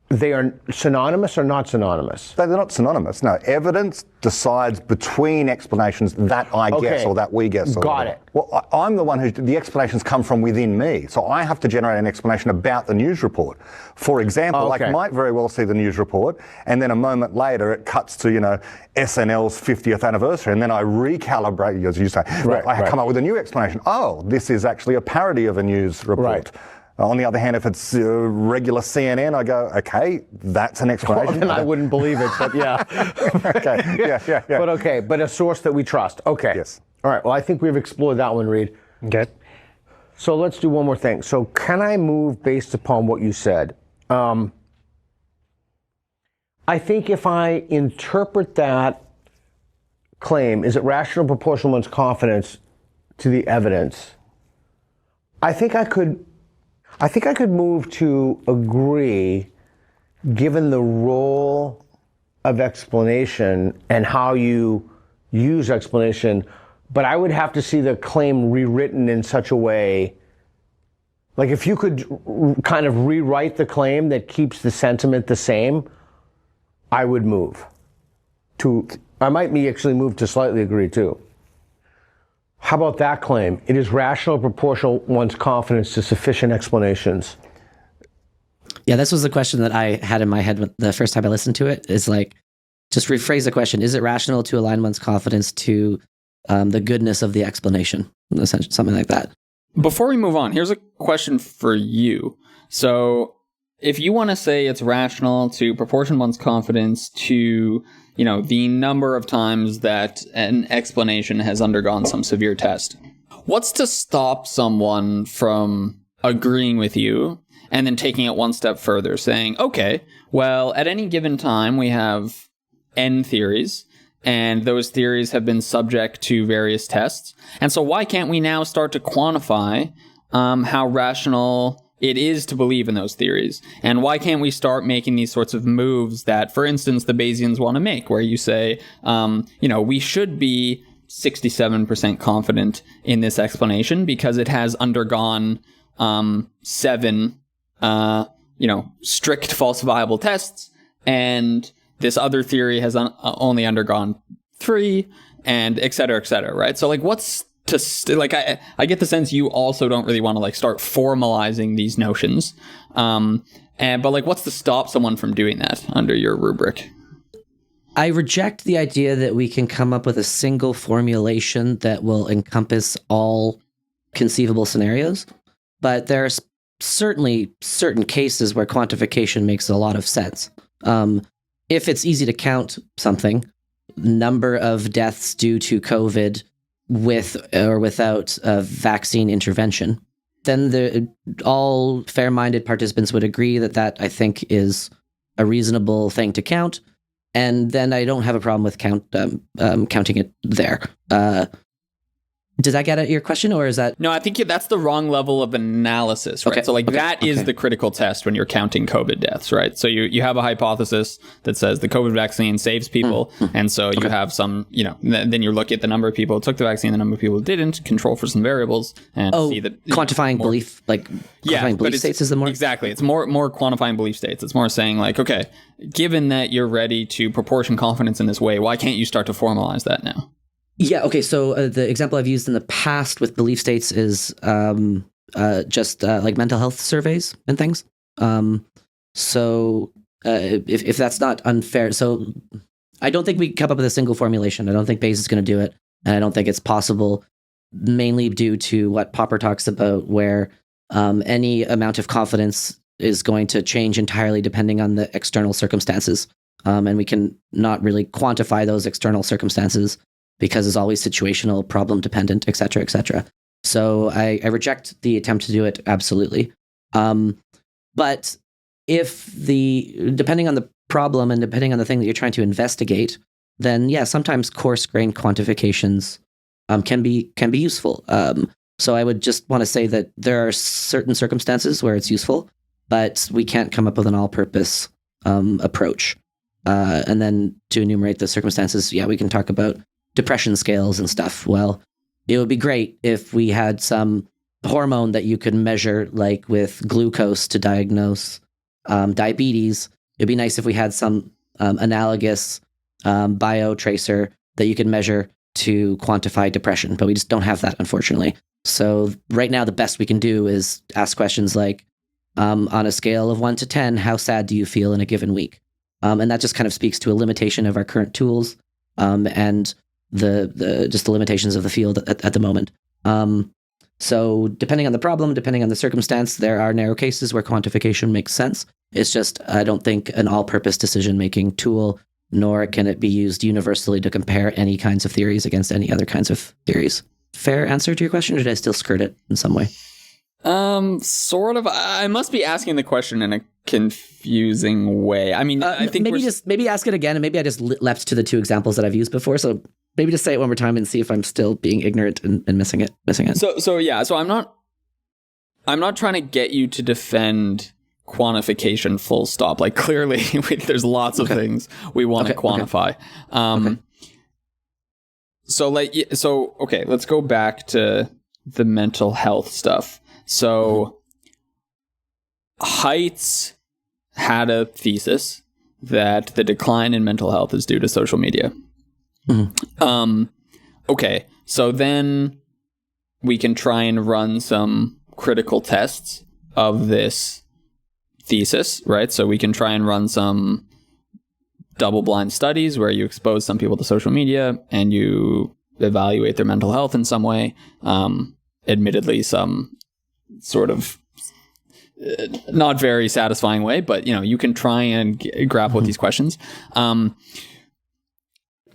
they are synonymous or not synonymous? They're not synonymous. No, evidence decides between explanations that I guess or that we guess. Got it. Well, I'm the one the explanations come from within me. So I have to generate an explanation about the news report. For example, I might very well see the news report and then a moment later it cuts to, SNL's 50th anniversary and then I recalibrate, as you say. I come up with a new explanation. Oh, this is actually a parody of a news report. Right. On the other hand, if it's regular CNN, I go, okay, that's an explanation. Well, then I wouldn't believe it, but yeah. Okay, yeah. But a source that we trust. Okay. Yes. All right, well, I think we've explored that one, Reed. Okay. So let's do one more thing. So can I move based upon what you said? I think if I interpret that claim, is it rational proportional one's confidence to the evidence? I think I could move to agree, given the role of explanation and how you use explanation, but I would have to see the claim rewritten in such a way, like if you could kind of rewrite the claim that keeps the sentiment the same, I would move to, I might actually move to slightly agree too. How about that claim? It is rational proportional one's confidence to sufficient explanations. Yeah, this was the question that I had in my head the first time I listened to it, is like, just rephrase the question. Is it rational to align one's confidence to the goodness of the explanation? Essentially, something like that. Before we move on, here's a question for you. So if you want to say it's rational to proportion one's confidence to the number of times that an explanation has undergone some severe test, what's to stop someone from agreeing with you and then taking it one step further, saying, okay, well, at any given time, we have N theories, and those theories have been subject to various tests. And so why can't we now start to quantify how rational it is to believe in those theories? And why can't we start making these sorts of moves that, for instance, the Bayesians want to make, where you say, we should be 67% confident in this explanation because it has undergone 7 strict falsifiable tests, and this other theory has only undergone 3, and et cetera, right? So like what's to I get the sense you also don't really want to like start formalizing these notions, but like what's to stop someone from doing that under your rubric? I reject the idea that we can come up with a single formulation that will encompass all conceivable scenarios, but there are certainly certain cases where quantification makes a lot of sense. If it's easy to count something, number of deaths due to COVID with or without a vaccine intervention, then all fair-minded participants would agree that I think is a reasonable thing to count. And then I don't have a problem with counting it there. Does that get at your question, or is that... No, I think that's the wrong level of analysis, right? Okay. So that is the critical test when you're counting COVID deaths, right? So you have a hypothesis that says the COVID vaccine saves people, and so you have some, then you look at the number of people who took the vaccine, the number of people who didn't, control for some variables, and see that... quantifying belief, quantifying belief states is the more... Exactly. It's more quantifying belief states. It's more saying like, okay, given that you're ready to proportion confidence in this way, why can't you start to formalize that now? Yeah, okay, so the example I've used in the past with belief states is just like mental health surveys and things. If that's not unfair, so I don't think we come up with a single formulation. I don't think Bayes is going to do it, and I don't think it's possible, mainly due to what Popper talks about, where any amount of confidence is going to change entirely depending on the external circumstances, and we can not really quantify those external circumstances, because it's always situational, problem dependent, et cetera, et cetera. So I reject the attempt to do it, absolutely. But depending on the problem and depending on the thing that you're trying to investigate, then yeah, sometimes coarse-grained quantifications can be useful. So I would just want to say that there are certain circumstances where it's useful, but we can't come up with an all-purpose approach. And then to enumerate the circumstances, yeah, we can talk about depression scales and stuff. Well, it would be great if we had some hormone that you could measure, like with glucose to diagnose diabetes. It'd be nice if we had some analogous biotracer that you could measure to quantify depression, but we just don't have that, unfortunately. So right now, the best we can do is ask questions like, on a scale of 1 to 10, how sad do you feel in a given week? And that just kind of speaks to a limitation of our current tools, and the limitations of the field at the moment. So depending on the problem, depending on the circumstance, there are narrow cases where quantification makes sense. It's just, I don't think an all-purpose decision-making tool, nor can it be used universally to compare any kinds of theories against any other kinds of theories. Fair answer to your question, or did I still skirt it in some way? Sort of. I must be asking the question in a confusing way. I mean, I think maybe ask it again, and maybe I just leapt to the 2 examples that I've used before. So maybe just say it one more time and see if I'm still being ignorant and missing it. So I'm not trying to get you to defend quantification full stop. Like clearly there's lots of things we want to quantify. Okay, let's go back to the mental health stuff. So Heights had a thesis that the decline in mental health is due to social media. Okay, so then we can try and run some critical tests of this thesis, right? So we can try and run some double-blind studies where you expose some people to social media and you evaluate their mental health in some way. Admittedly, some sort of not very satisfying way, but you can try and grapple with these questions.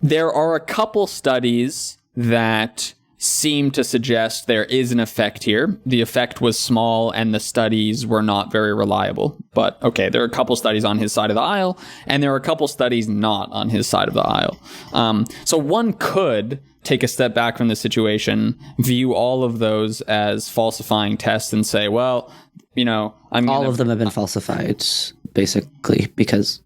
There are a couple studies that seem to suggest there is an effect here. The effect was small and the studies were not very reliable. But okay, there are a couple studies on his side of the aisle and there are a couple studies not on his side of the aisle. So one could take a step back from the situation, view all of those as falsifying tests and say, well, all of them have been falsified, basically, because...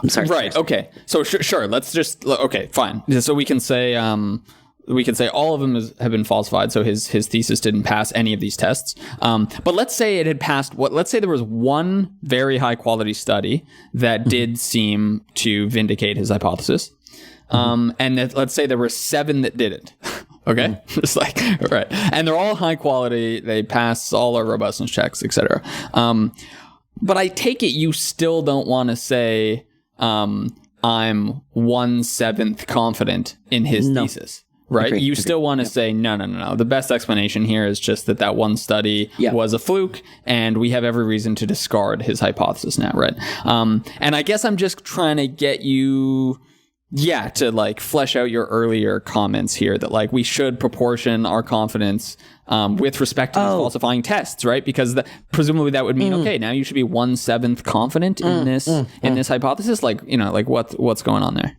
Sorry. Right. Okay. So sure. Let's just okay. Fine. So we can say all of them have been falsified. So his thesis didn't pass any of these tests. But let's say it had passed. Let's say there was one very high quality study that did seem to vindicate his hypothesis. And let's say there were 7 that didn't. Okay. It's like, right. And they're all high quality. They pass all our robustness checks, etc. But I take it you still don't want to say, I'm 1/7 confident in his thesis, right? Agreed. You still want to say, no. The best explanation here is just that one study was a fluke, and we have every reason to discard his hypothesis now, right? And I guess I'm just trying to get you... to like flesh out your earlier comments here that like we should proportion our confidence with respect to these falsifying tests, right? Because presumably that would mean, okay, now you should be 1/7 confident in this hypothesis. Like, like what's going on there?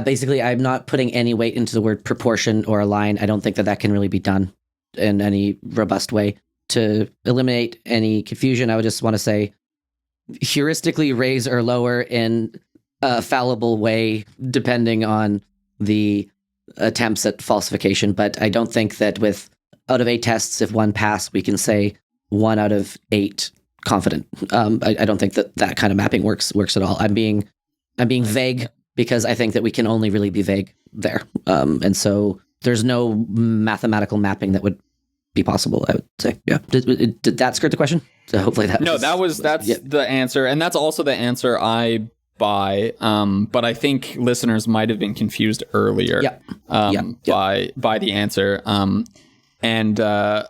Basically I'm not putting any weight into the word proportion or align. I don't think that can really be done in any robust way. To eliminate any confusion, I would just want to say heuristically raise or lower in a fallible way, depending on the attempts at falsification. But I don't think that out of 8 tests, if one passed, we can say 1 out of 8 confident. I don't think that kind of mapping works at all. I'm being vague because I think that we can only really be vague there. And so there's no mathematical mapping that would be possible, I would say. Yeah. Did that skirt the question? So hopefully that's the answer. And that's also the answer I buy, but I think listeners might have been confused earlier by the answer. And I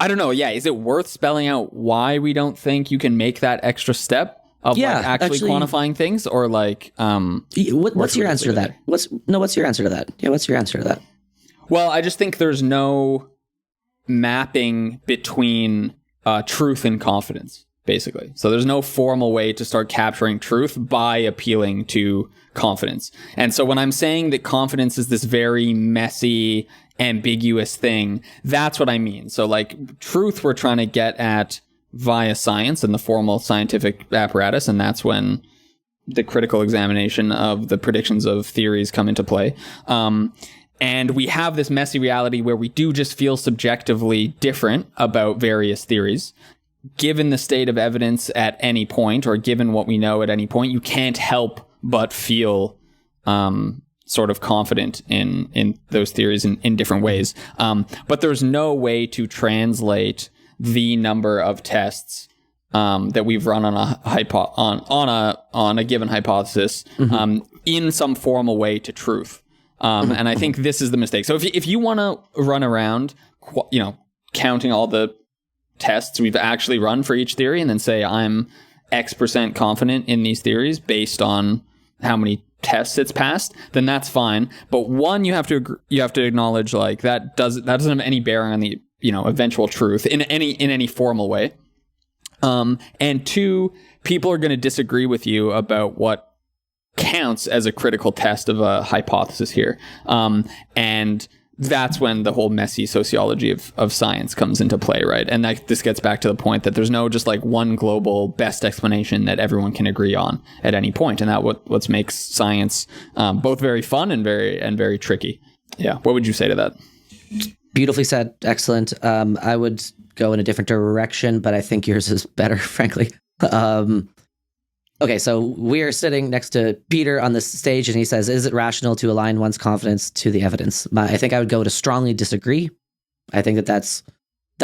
don't know. Yeah, is it worth spelling out why we don't think you can make that extra step of actually quantifying things, or like what's your answer to that? What's your answer to that? Yeah, what's your answer to that? Well, I just think there's no mapping between truth and confidence. Basically. So there's no formal way to start capturing truth by appealing to confidence. And so when I'm saying that confidence is this very messy, ambiguous thing, that's what I mean. So like truth we're trying to get at via science and the formal scientific apparatus, and that's when the critical examination of the predictions of theories come into play. And we have this messy reality where we do just feel subjectively different about various theories. Given the state of evidence at any point, or given what we know at any point, you can't help but feel sort of confident in those theories in different ways. But there's no way to translate the number of tests that we've run on a given hypothesis in some formal way to truth. And I think this is the mistake. So if you want to run around, counting all the tests we've actually run for each theory and then say I'm X% confident in these theories based on how many tests it's passed, then that's fine. But one, you have to acknowledge like that doesn't have any bearing on the eventual truth in any formal way. And 2, people are going to disagree with you about what counts as a critical test of a hypothesis here. And that's when the whole messy sociology of science comes into play, right? And this gets back to the point that there's no just like one global best explanation that everyone can agree on at any point, and that what makes science both very fun and very tricky. Yeah, what would you say to that? Beautifully said. Excellent. I would go in a different direction, but I think yours is better, frankly. Okay, so we're sitting next to Peter on the stage, and he says, is it rational to align one's confidence to the evidence? I think I would go to strongly disagree. I think that's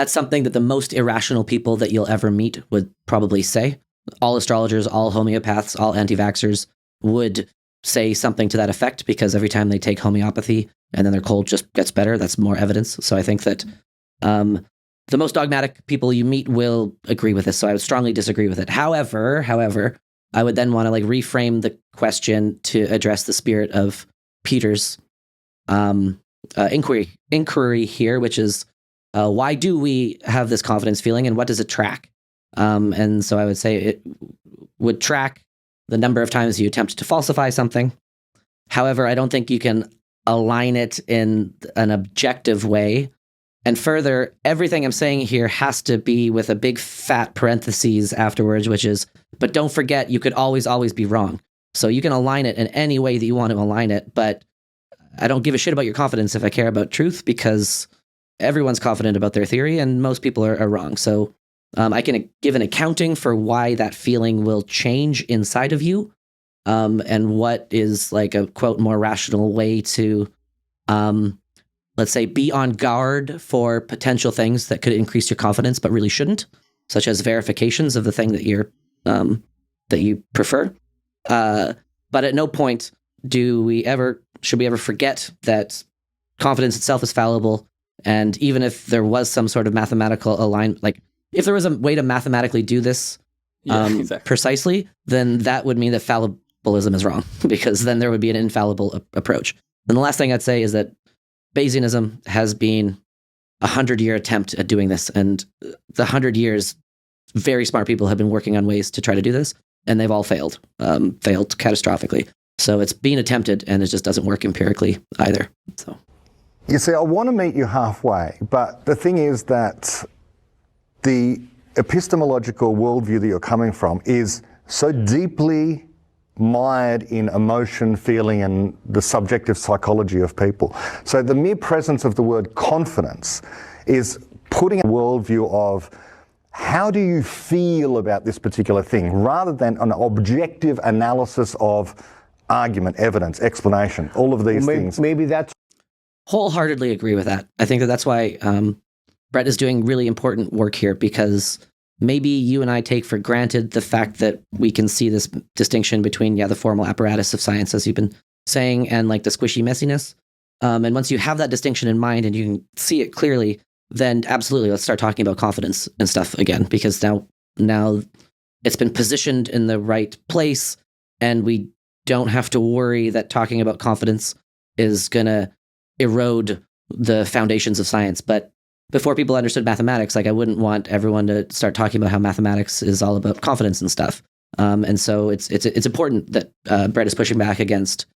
something that the most irrational people that you'll ever meet would probably say. All astrologers, all homeopaths, all anti-vaxxers would say something to that effect, because every time they take homeopathy and then their cold just gets better, that's more evidence. So I think that the most dogmatic people you meet will agree with this. So I would strongly disagree with it. However, I would then want to reframe the question to address the spirit of Peter's inquiry here, which is why do we have this confidence feeling, and what does it track? And so I would say it would track the number of times you attempt to falsify something. However, I don't think you can align it in an objective way And further, everything I'm saying here has to be with a big fat parentheses afterwards, which is, but don't forget, you could always be wrong. So you can align it in any way that you want to align it, but I don't give a shit about your confidence if I care about truth, because everyone's confident about their theory and most people are wrong. So I can give an accounting for why that feeling will change inside of you, and what is like a quote more rational way to, let's say, be on guard for potential things that could increase your confidence but really shouldn't, such as verifications of the thing that that you prefer. But at no point should we ever forget that confidence itself is fallible. And even if there was some sort of mathematical alignment, like if there was a way to mathematically do this precisely, then that would mean that fallibilism is wrong, because then there would be an infallible approach. And the last thing I'd say is that Bayesianism has been a 100-year attempt at doing this. And the 100 years, very smart people have been working on ways to try to do this, and they've all failed catastrophically. So it's being attempted, and it just doesn't work empirically either. So, you see, I want to meet you halfway, but the thing is that the epistemological worldview that you're coming from is so deeply mired in emotion, feeling, and the subjective psychology of people. So the mere presence of the word confidence is putting a worldview of how do you feel about this particular thing, rather than an objective analysis of argument, evidence, explanation, all of these things. Maybe that's... Wholeheartedly agree with that. I think that's why Brett is doing really important work here, because maybe you and I take for granted the fact that we can see this distinction between, the formal apparatus of science, as you've been saying, and like the squishy messiness. And once you have that distinction in mind and you can see it clearly, then absolutely, let's start talking about confidence and stuff again, because now it's been positioned in the right place, and we don't have to worry that talking about confidence is going to erode the foundations of science. But before people understood mathematics, like, I wouldn't want everyone to start talking about how mathematics is all about confidence and stuff. And so it's important that Brett is pushing back against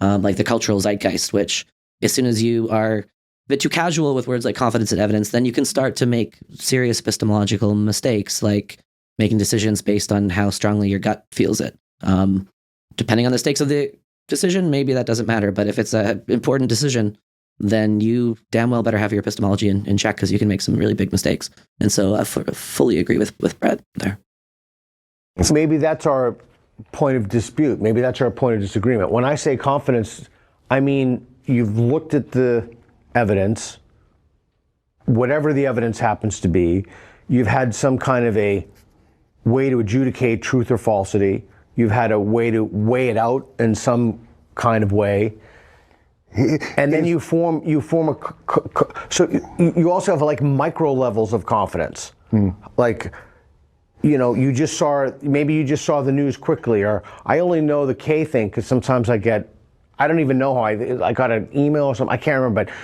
like the cultural zeitgeist, which as soon as you are a bit too casual with words like confidence and evidence, then you can start to make serious epistemological mistakes, like making decisions based on how strongly your gut feels it. Depending on the stakes of the decision, maybe that doesn't matter. But if it's an important decision, then you damn well better have your epistemology in check, because you can make some really big mistakes. And so I fully agree with Brett there. So maybe that's our point of dispute. Maybe that's our point of disagreement. When I say confidence, I mean you've looked at the evidence, whatever the evidence happens to be. You've had some kind of a way to adjudicate truth or falsity. You've had a way to weigh it out in some kind of way. And then you form so you also have like micro levels of confidence. Like, you just saw the news quickly, or I only know the K thing because sometimes I don't even know how I got an email or something, I can't remember, but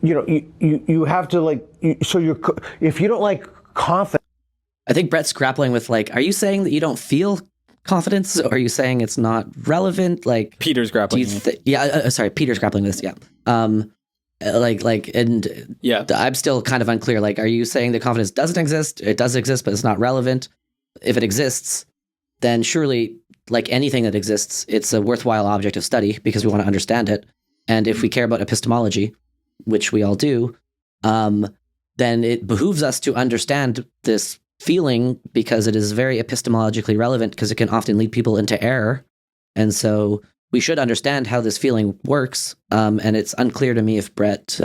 you have to if you don't like confidence. I think Brett's grappling with, like, are you saying that you don't feel confidence, or are you saying it's not relevant? Like, Peter's grappling. Peter's grappling with this. Yeah. I'm still kind of unclear. Like, are you saying that confidence doesn't exist? It does exist, but it's not relevant. If it exists, then surely, like anything that exists, it's a worthwhile object of study because we want to understand it. And if we care about epistemology, which we all do, then it behooves us to understand this feeling, because it is very epistemologically relevant, because it can often lead people into error. And so we should understand how this feeling works. And it's unclear to me if Brett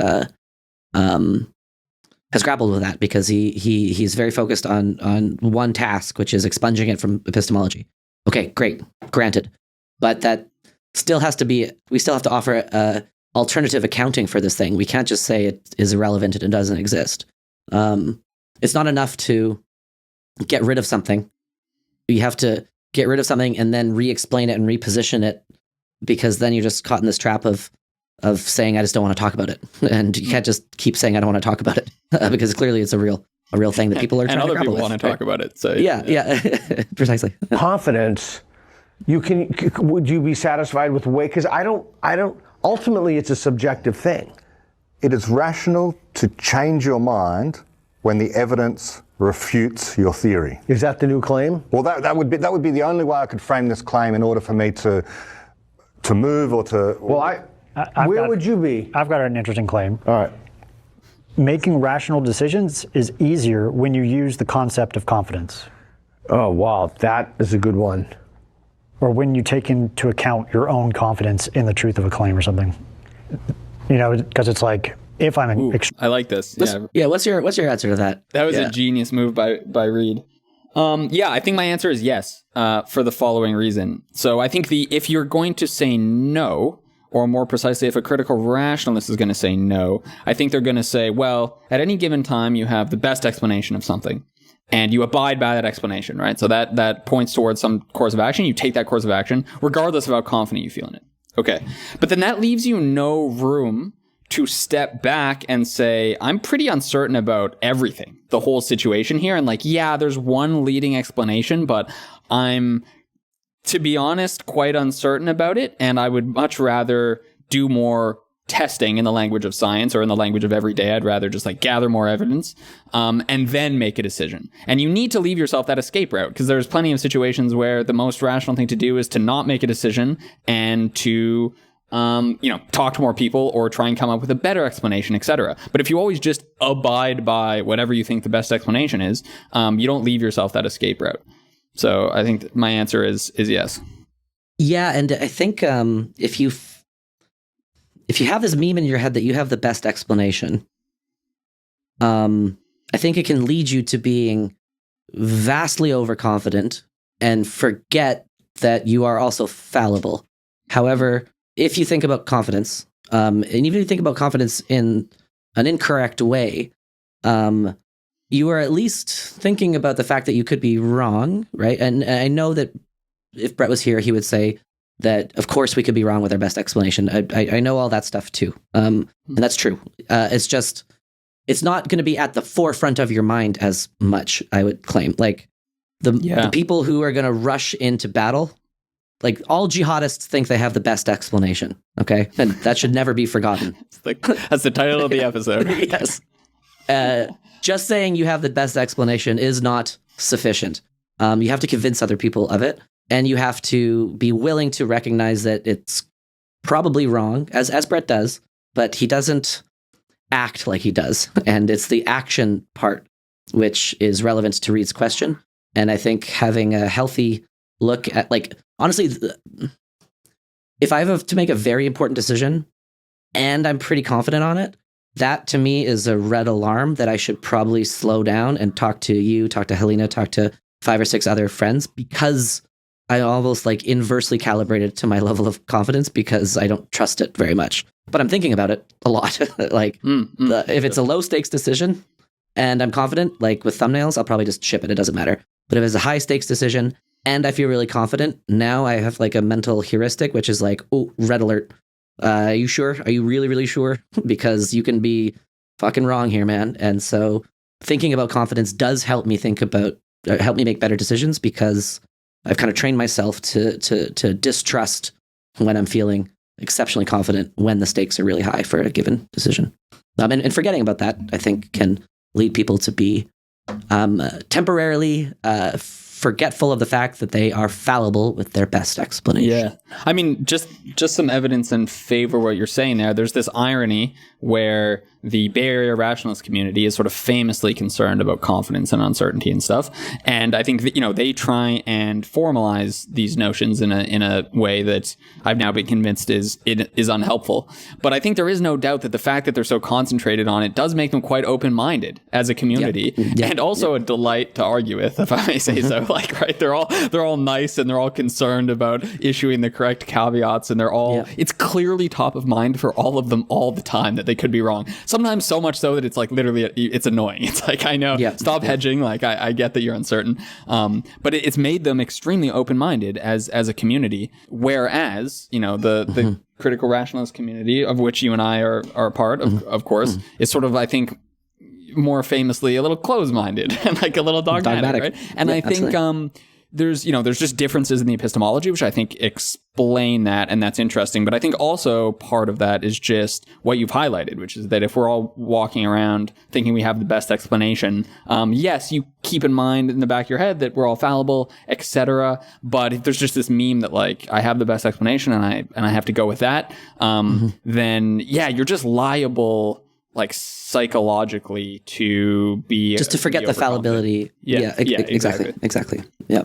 has grappled with that, because he's very focused on one task, which is expunging it from epistemology. Okay, great, granted. But that still has to be, we still have to offer alternative accounting for this thing. We can't just say it is irrelevant and it doesn't exist. It's not enough to get rid of something. You have to get rid of something and then re-explain it and reposition it, because then you're just caught in this trap of saying, I just don't want to talk about it. And you can't just keep saying, I don't want to talk about it, because clearly it's a real thing that people are trying to grapple with. And other people want to talk about it. So yeah, precisely. Confidence, would you be satisfied with the way? Because I don't, ultimately it's a subjective thing. It is rational to change your mind when the evidence refutes your theory. Is that the new claim? Well, that would be the only way I could frame this claim in order for me to move or to. Well, where would you be? I've got an interesting claim. All right. Making rational decisions is easier when you use the concept of confidence. Oh, wow. That is a good one. Or when you take into account your own confidence in the truth of a claim or something. You know, because it's like, if I'm Ooh, I like this. Yeah. What's your answer to that? That was a genius move by Reed. I think my answer is yes, for the following reason. So I think if you're going to say no, or more precisely, if a critical rationalist is going to say no, I think they're going to say, well, at any given time, you have the best explanation of something, and you abide by that explanation, right? So that points towards some course of action. You take that course of action, regardless of how confident you feel in it. Okay. But then that leaves you no room to step back and say, I'm pretty uncertain about everything, the whole situation here. And there's one leading explanation, but I'm, to be honest, quite uncertain about it. And I would much rather do more testing in the language of science or in the language of every day. I'd rather just gather more evidence and then make a decision. And you need to leave yourself that escape route, because there's plenty of situations where the most rational thing to do is to not make a decision and to talk to more people or try and come up with a better explanation, etc. But if you always just abide by whatever you think the best explanation is, you don't leave yourself that escape route. So I think my answer is yes. Yeah, and I think if you have this meme in your head that you have the best explanation, I think it can lead you to being vastly overconfident and forget that you are also fallible. However, if you think about confidence, and even if you think about confidence in an incorrect way, you are at least thinking about the fact that you could be wrong, right? And I know that if Brett was here, he would say that, of course, we could be wrong with our best explanation. I know all that stuff too. And that's true. It's just, it's not going to be at the forefront of your mind as much, I would claim. The people who are going to rush into battle, all jihadists think they have the best explanation, okay? And that should never be forgotten. That's the title of the episode. Yes. Just saying you have the best explanation is not sufficient. You have to convince other people of it, and you have to be willing to recognize that it's probably wrong, as Brett does, but he doesn't act like he does. And it's the action part which is relevant to Reed's question. And I think having a healthy look at, honestly, if I have to make a very important decision and I'm pretty confident on it, that to me is a red alarm that I should probably slow down and talk to you, talk to Helena, talk to 5 or 6 other friends, because I almost inversely calibrated to my level of confidence because I don't trust it very much. But I'm thinking about it a lot. If it's a low stakes decision and I'm confident, with thumbnails, I'll probably just ship it. It doesn't matter. But if it's a high stakes decision and I feel really confident, now I have a mental heuristic, which is oh, red alert. Are you sure? Are you really, really sure? Because you can be fucking wrong here, man. And so thinking about confidence does help me help me make better decisions, because I've kind of trained myself to distrust when I'm feeling exceptionally confident when the stakes are really high for a given decision. And forgetting about that, I think, can lead people to be temporarily forgetful of the fact that they are fallible with their best explanation. Yeah. I mean, just some evidence in favor of what you're saying there. There's this irony where the Bay Area rationalist community is sort of famously concerned about confidence and uncertainty and stuff. And I think that, they try and formalize these notions in a way that I've now been convinced is unhelpful. But I think there is no doubt that the fact that they're so concentrated on it does make them quite open-minded as a community, and also a delight to argue with, if I may say so. Right, they're all nice and they're all concerned about issuing the correct caveats, and it's clearly top of mind for all of them all the time that they could be wrong. Sometimes so much so that it's literally, it's annoying. It's I know, stop hedging. I get that you're uncertain. But it's made them extremely open-minded as a community. Whereas, the critical rationalist community, of which you and I are a part of course, is sort of, I think, more famously a little closed-minded and a little dogmatic, right? And I think there's just differences in the epistemology, which I think explain that, and that's interesting. But I think also part of that is just what you've highlighted, which is that if we're all walking around thinking we have the best explanation, yes, you keep in mind in the back of your head that we're all fallible, etc. But if there's just this meme that like I have the best explanation and I have to go with that, then yeah, you're just liable, like psychologically, to be just to forget the fallibility. Exactly. Yeah.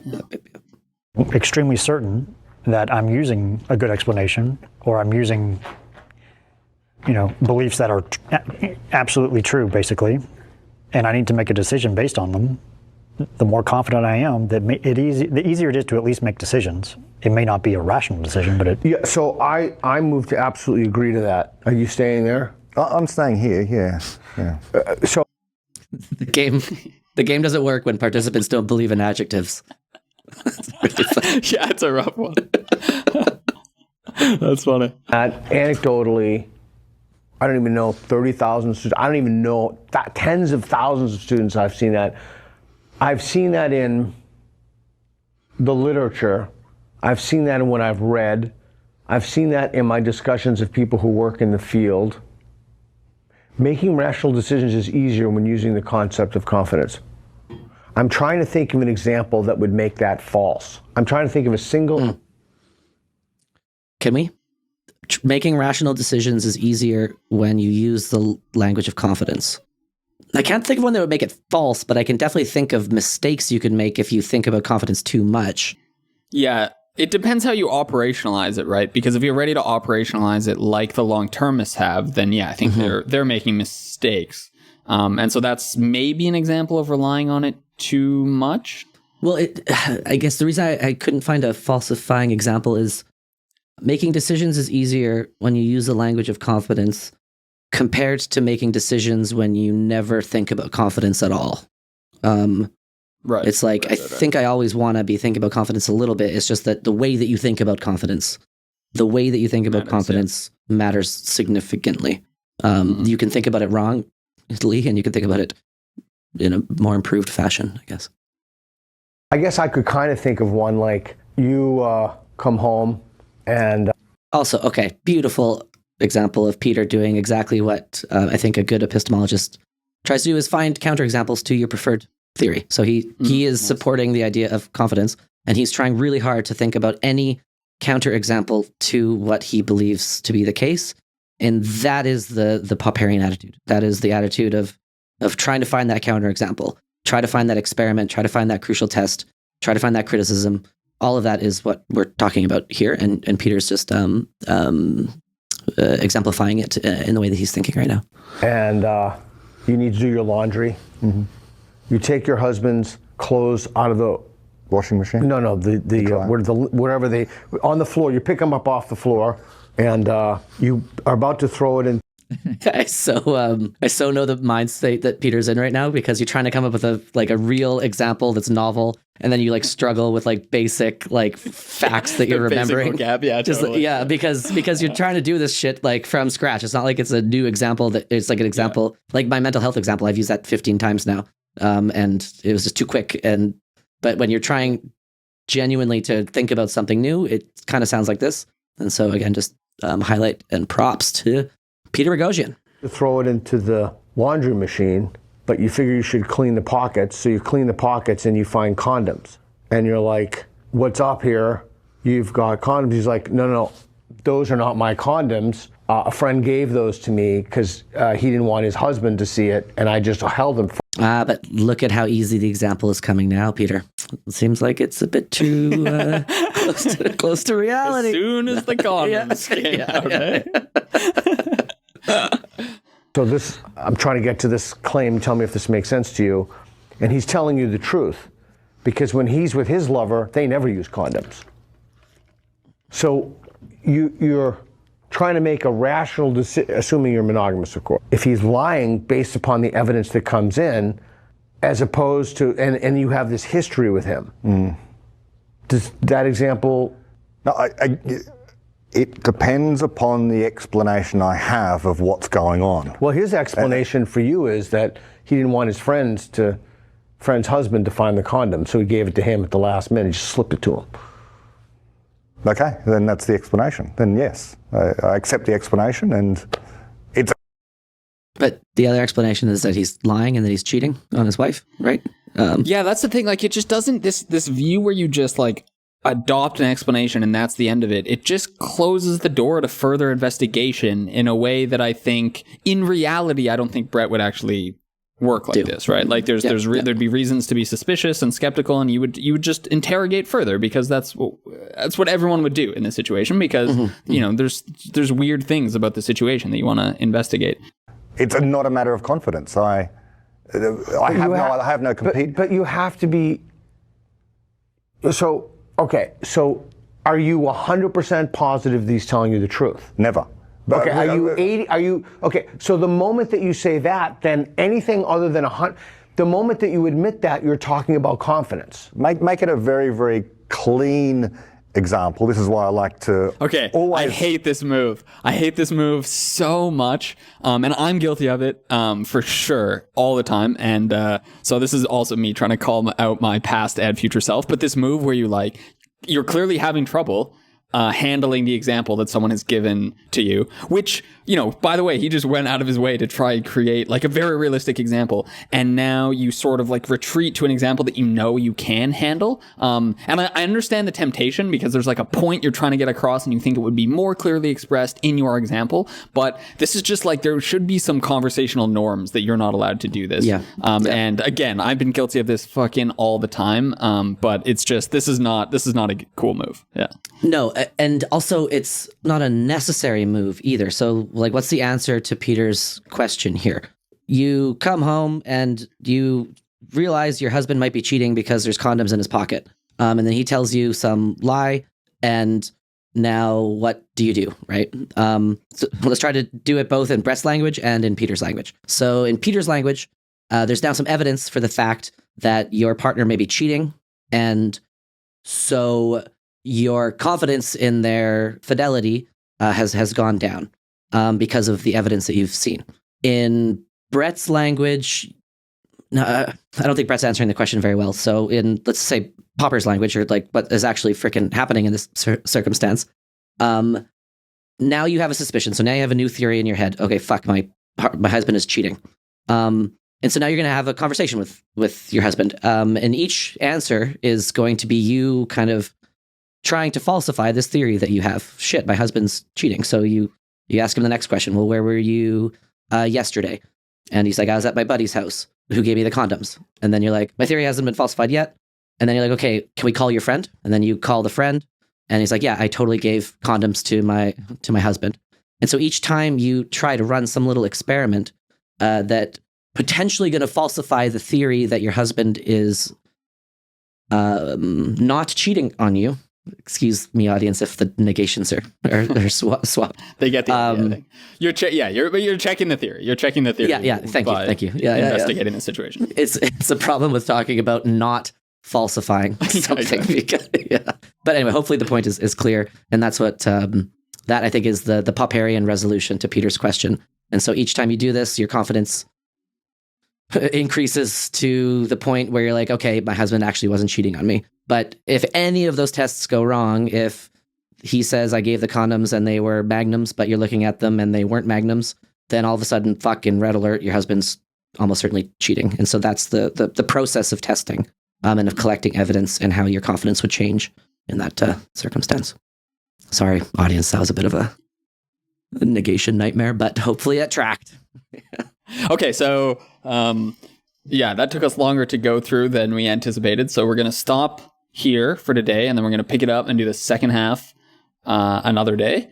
Extremely certain that I'm using a good explanation, or I'm using, beliefs that are absolutely true, basically, and I need to make a decision based on them. The more confident I am, the easier it is to at least make decisions. It may not be a rational decision, but Yeah. So I move to absolutely agree to that. Are you staying there? I'm staying here, yeah. So The game doesn't work when participants don't believe in adjectives. Yeah, it's a rough one. That's funny. Anecdotally, I don't even know 30,000 students. I don't even know tens of thousands of students. I've seen that. I've seen that in the literature. I've seen that in what I've read. I've seen that in my discussions of people who work in the field. Making rational decisions is easier when using the concept of confidence. I'm trying to think of an example that would make that false. I'm trying to think of a single... Can we? Making rational decisions is easier when you use the language of confidence. I can't think of one that would make it false, but I can definitely think of mistakes you can make if you think about confidence too much. Yeah, it depends how you operationalize it, right? Because if you're ready to operationalize it like the long-termists have, then yeah, I think they're making mistakes. And so that's maybe an example of relying on it too much. Well, I guess the reason I couldn't find a falsifying example is making decisions is easier when you use the language of confidence compared to making decisions when you never think about confidence at all. Right. It's like, I think I always want to be thinking about confidence a little bit. It's just that the way that you think about confidence, matters significantly. You can think about it wrongly, and you can think about it in a more improved fashion, I guess. I guess I could kind of think of one like you come home and... Also, okay, beautiful example of Peter doing exactly what I think a good epistemologist tries to do, is find counterexamples to your preferred theory. So he is supporting the idea of confidence, and he's trying really hard to think about any counterexample to what he believes to be the case. And that is the Popperian attitude. That is the attitude of trying to find that counterexample, try to find that experiment, try to find that crucial test, try to find that criticism. All of that is what we're talking about here, and Peter's just exemplifying it in the way that he's thinking right now. And you need to do your laundry. Mm-hmm. You take your husband's clothes out of the washing machine. No, wherever they on the floor. You pick them up off the floor, and you are about to throw it in. I so know the mind state that Peter's in right now, because you're trying to come up with a real example that's novel, and then you like struggle with like basic like facts that you're remembering. Vocab, yeah, totally. Yeah, because you're trying to do this shit like from scratch. It's not like it's a new example. That it's like an example, like my mental health example. I've used that 15 times now, and it was just too quick. But when you're trying genuinely to think about something new, it kind of sounds like this. And so again, just highlight and props to Peter Boghossian. You throw it into the laundry machine, but you figure you should clean the pockets. So you clean the pockets and you find condoms. And you're like, what's up here? You've got condoms. He's like, no, those are not my condoms. A friend gave those to me because he didn't want his husband to see it, and I just held them. But look at how easy the example is coming now, Peter. It seems like it's a bit too close to reality. As soon as the condoms came out, So I'm trying to get to this claim. Tell me if this makes sense to you. And he's telling you the truth, because when he's with his lover, they never use condoms. So you're trying to make a rational decision, assuming you're monogamous, of course. If he's lying based upon the evidence that comes in, as opposed to, and you have this history with him. Does that example? No, it depends upon the explanation I have of what's going on. Well, his explanation for you is that he didn't want his friends to friend's husband to find the condom, so he gave it to him at the last minute, just slipped it to him. Okay, then that's the explanation. Then yes, I accept the explanation, and it's. But the other explanation is that he's lying and that he's cheating on his wife, right? Yeah, that's the thing. Like, it just doesn't, this view where you just like adopt an explanation and that's the end of it. It just closes the door to further investigation in a way that I think, in reality, I don't think Brett would actually work like this, right? Like, there'd be reasons to be suspicious and skeptical, and you would just interrogate further, because that's what everyone would do in this situation, because you know, there's weird things about the situation that you want to investigate. It's not a matter of confidence. I have no compete. But you have to be. So okay. So are you 100% positive that he's telling you the truth? Never. But okay. Are you 80? Are you okay? So the moment that you say that, then anything other than 100. The moment that you admit that, you're talking about confidence. Make it a very, very clean example. This is why I like to. Okay. Always. I hate this move. I hate this move so much, and I'm guilty of it for sure all the time. And so this is also me trying to call out my past and future self. But this move where you're clearly having trouble handling the example that someone has given to you, which, you know, by the way, he just went out of his way to try and create like a very realistic example. And now you sort of like retreat to an example that you know you can handle. And I understand the temptation, because there's like a point you're trying to get across and you think it would be more clearly expressed in your example. But this is just like, there should be some conversational norms that you're not allowed to do this. Yeah. And again, I've been guilty of this fucking all the time. But it's just, this is not a cool move. Yeah. No, and also it's not a necessary move either. So, like, what's the answer to Peter's question here? You come home and you realize your husband might be cheating because there's condoms in his pocket. And then he tells you some lie, and now what do you do, right? So let's try to do it both in Brett's language and in Peter's language. So in Peter's language, there's now some evidence for the fact that your partner may be cheating, and so your confidence in their fidelity has gone down because of the evidence that you've seen. In Brett's language, no, I don't think Brett's answering the question very well. So in, let's say, Popper's language, or like what is actually freaking happening in this circumstance, now you have a suspicion. So now you have a new theory in your head. Okay, fuck, my husband is cheating. And so now you're going to have a conversation with your husband. And each answer is going to be you kind of trying to falsify this theory that you have. Shit, my husband's cheating. So you ask him the next question. Well, where were you yesterday? And he's like, I was at my buddy's house who gave me the condoms. And then you're like, my theory hasn't been falsified yet. And then you're like, okay, can we call your friend? And then you call the friend, and he's like, yeah, I totally gave condoms to my husband. And so each time you try to run some little experiment that potentially going to falsify the theory that your husband is not cheating on you. Excuse me, audience, if the negations are swapped. They get the idea. You're checking the theory. You're checking the theory. Yeah. Thank you. Yeah, investigating the situation. It's a problem with talking about not falsifying something. But anyway, hopefully the point is clear, and that's what that I think is the Popperian resolution to Peter's question. And so each time you do this, your confidence increases to the point where you're like, okay, my husband actually wasn't cheating on me. But if any of those tests go wrong, if he says I gave the condoms and they were magnums, but you're looking at them and they weren't magnums, then all of a sudden, fucking red alert, your husband's almost certainly cheating. And so that's the process of testing and of collecting evidence, and how your confidence would change in that circumstance. Sorry, audience, that was a bit of a negation nightmare, but hopefully it tracked. Okay, so that took us longer to go through than we anticipated. So we're going to stop here for today, and then we're going to pick it up and do the second half another day.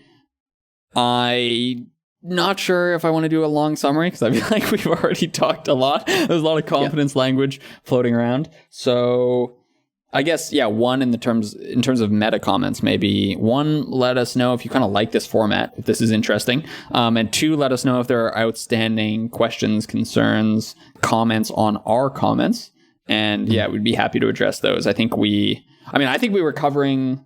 I'm not sure if I want to do a long summary, because I feel like we've already talked a lot. There's a lot of confidence language floating around. So I guess, one, in terms of meta comments, maybe one, let us know if you kind of like this format, if this is interesting. And two, let us know if there are outstanding questions, concerns, comments on our comments. And we'd be happy to address those. I think we were covering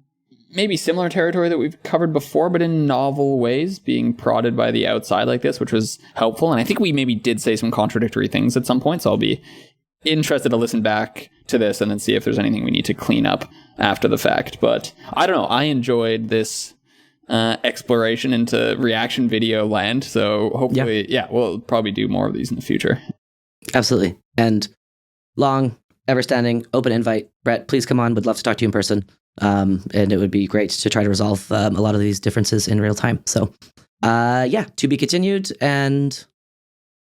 maybe similar territory that we've covered before, but in novel ways, being prodded by the outside like this, which was helpful. And I think we maybe did say some contradictory things at some point. So I'll be interested to listen back to this and then see if there's anything we need to clean up after the fact. But I don't know. I enjoyed this exploration into reaction video land. So hopefully, we'll probably do more of these in the future. Absolutely. And long, ever-standing, open invite. Brett, please come on. Would love to talk to you in person. And it would be great to try to resolve a lot of these differences in real time. So, to be continued. And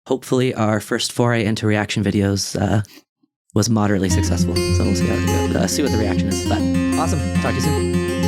hopefully our first foray into reaction videos was moderately successful. So we'll see how it goes. See what the reaction is. But awesome. Talk to you soon.